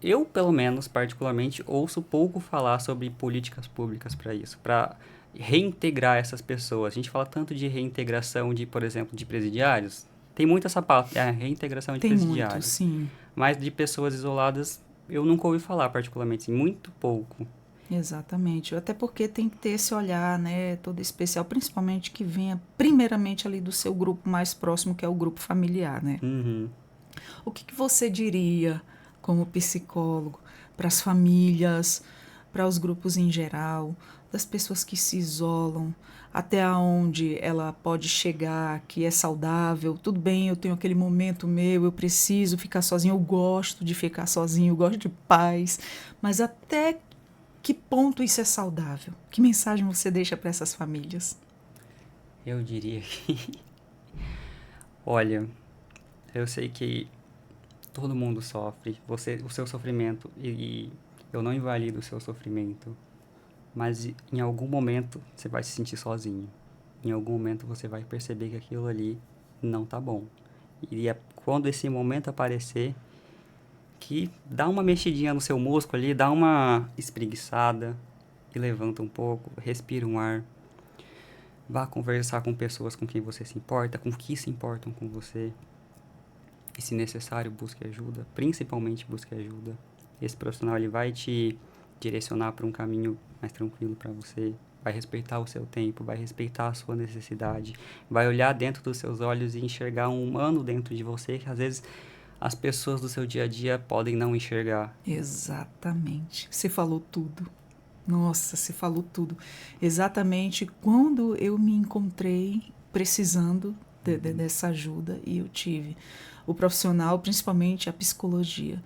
eu, pelo menos, particularmente, ouço pouco falar sobre políticas públicas para isso, para reintegrar essas pessoas. A gente fala tanto de reintegração de, por exemplo, de presidiários. Tem muito essa pauta, a reintegração de Tem presidiários. muito, sim. Mas de pessoas isoladas, eu nunca ouvi falar, particularmente, assim, muito pouco. Exatamente. Até porque tem que ter esse olhar, né, todo especial, principalmente que venha primeiramente ali do seu grupo mais próximo, que é o grupo familiar, né? O que você diria como psicólogo para as famílias, para os grupos em geral, das pessoas que se isolam, até onde ela pode chegar, que é saudável? Tudo bem, eu tenho aquele momento meu, eu preciso ficar sozinho, eu gosto de ficar sozinho, eu gosto de paz, mas até que ponto isso é saudável? Que mensagem você deixa para essas famílias? Eu diria que... Olha, eu sei que todo mundo sofre, o seu sofrimento, e eu não invalido o seu sofrimento, mas em algum momento você vai se sentir sozinho. Em algum momento você vai perceber que aquilo ali não tá bom. E é quando esse momento aparecer, que dá uma mexidinha no seu músculo ali, dá uma espreguiçada e levanta um pouco, respira um ar. Vá conversar com pessoas com quem você se importa, com que se importam com você. E se necessário, busque ajuda. Principalmente busque ajuda. Esse profissional ele vai te direcionar para um caminho mais tranquilo para você. Vai respeitar o seu tempo, vai respeitar a sua necessidade. Vai olhar dentro dos seus olhos e enxergar um humano dentro de você que às vezes as pessoas do seu dia a dia podem não enxergar. Exatamente. Você falou tudo. Nossa, você falou tudo. Exatamente quando eu me encontrei precisando dessa ajuda e eu tive. O profissional, principalmente a psicologia,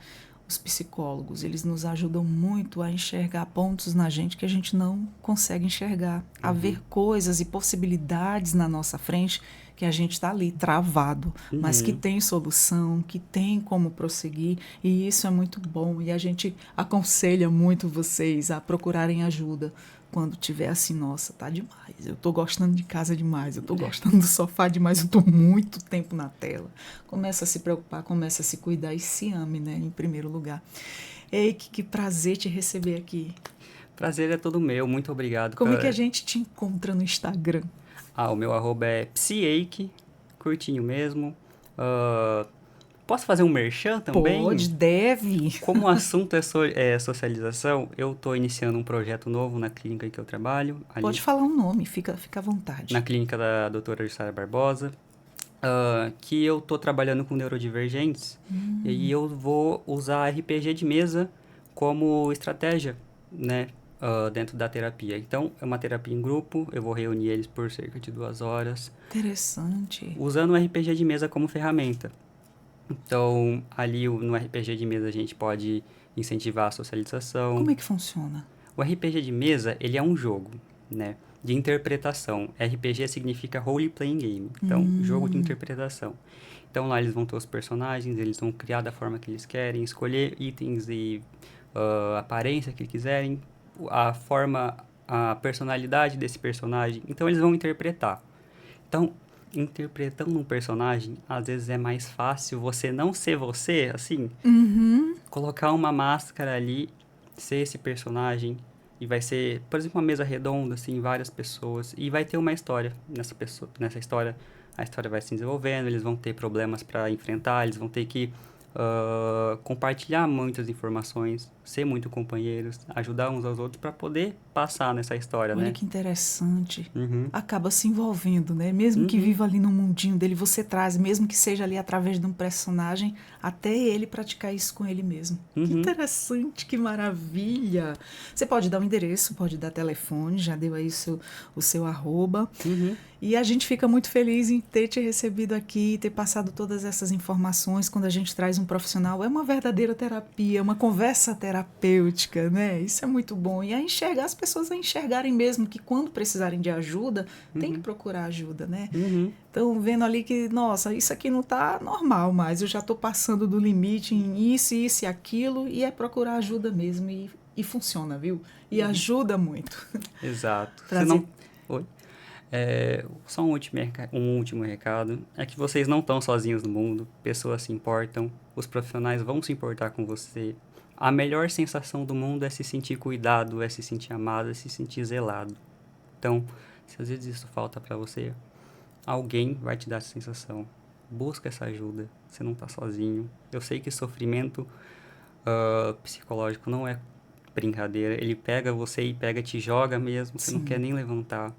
os psicólogos, eles nos ajudam muito a enxergar pontos na gente que a gente não consegue enxergar, a ver coisas e possibilidades na nossa frente que a gente está ali travado, mas que tem solução, que tem como prosseguir, e isso é muito bom. E a gente aconselha muito vocês a procurarem ajuda quando tiver assim, nossa, tá demais, eu tô gostando de casa demais, eu tô gostando do sofá demais, eu tô muito tempo na tela. Começa a se preocupar, começa a se cuidar e se ame, né, em primeiro lugar. Ei, que prazer te receber aqui. Prazer é todo meu, muito obrigado. Como é que a gente te encontra no Instagram? O meu arroba é psiake, curtinho mesmo. Posso fazer um merchan também? Pode, deve. Como o assunto é socialização, eu estou iniciando um projeto novo na clínica em que eu trabalho. Ali, Pode falar um nome, fica à vontade. na clínica da doutora Jussara Barbosa, que eu estou trabalhando com neurodivergentes. E aí eu vou usar RPG de mesa como estratégia, né? Dentro da terapia. Então, é uma terapia em grupo, eu vou reunir eles por cerca de 2 horas, Interessante. usando o RPG de mesa como ferramenta. Então, ali no RPG de mesa a gente pode incentivar a socialização. Como é que funciona? O RPG de mesa, ele é um jogo, né, de interpretação. RPG significa Role Playing Game, então, jogo de interpretação. Então, lá eles vão ter os personagens, eles vão criar da forma que eles querem, escolher itens e aparência que quiserem, a personalidade desse personagem. Então, eles vão interpretar. Então, interpretando um personagem, às vezes é mais fácil você não ser você, assim, colocar uma máscara ali, ser esse personagem, e vai ser, por exemplo, uma mesa redonda, assim, várias pessoas, e vai ter uma história nessa história. A história vai se desenvolvendo, eles vão ter problemas para enfrentar, eles vão ter que compartilhar muitas informações, ser muito companheiros, ajudar uns aos outros para poder passar nessa história, Olha né? que interessante. Uhum. Acaba se envolvendo, né? Mesmo que viva ali no mundinho dele, você traz, mesmo que seja ali através de um personagem, até ele praticar isso com ele mesmo. Que interessante, que maravilha. Você pode dar o endereço, pode dar telefone, já deu aí o seu arroba. E a gente fica muito feliz em ter te recebido aqui, ter passado todas essas informações. Quando a gente traz um profissional, é uma verdadeira terapia, uma conversa terapêutica, né? Isso é muito bom. E as pessoas a enxergarem mesmo que quando precisarem de ajuda, tem que procurar ajuda, né? Então, vendo ali que, nossa, isso aqui não tá normal mais, eu já tô passando do limite em isso e aquilo, e é procurar ajuda mesmo. E funciona, viu? E ajuda muito. Exato. Trazer- Oi? Só um último recado, é que vocês não estão sozinhos no mundo, pessoas se importam, os profissionais vão se importar com você. A melhor sensação do mundo é se sentir cuidado, é se sentir amado, é se sentir zelado. Então, se às vezes isso falta para você, alguém vai te dar essa sensação. Busca essa ajuda, você não está sozinho. Eu sei que sofrimento psicológico não é brincadeira, ele pega você e te joga mesmo, você não quer nem levantar.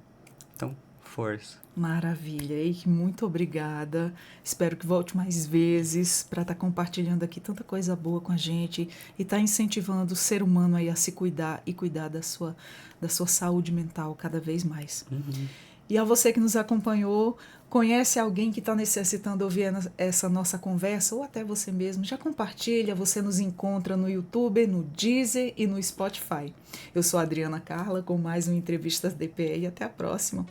Então, força. Maravilha, Eike, muito obrigada. Espero que volte mais vezes para estar compartilhando aqui tanta coisa boa com a gente e estar incentivando o ser humano aí a se cuidar e cuidar da sua saúde mental cada vez mais. E a você que nos acompanhou, conhece alguém que está necessitando ouvir essa nossa conversa, ou até você mesmo, já compartilha, você nos encontra no YouTube, no Deezer e no Spotify. Eu sou a Adriana Carla com mais um Entrevistas DPE e até a próxima.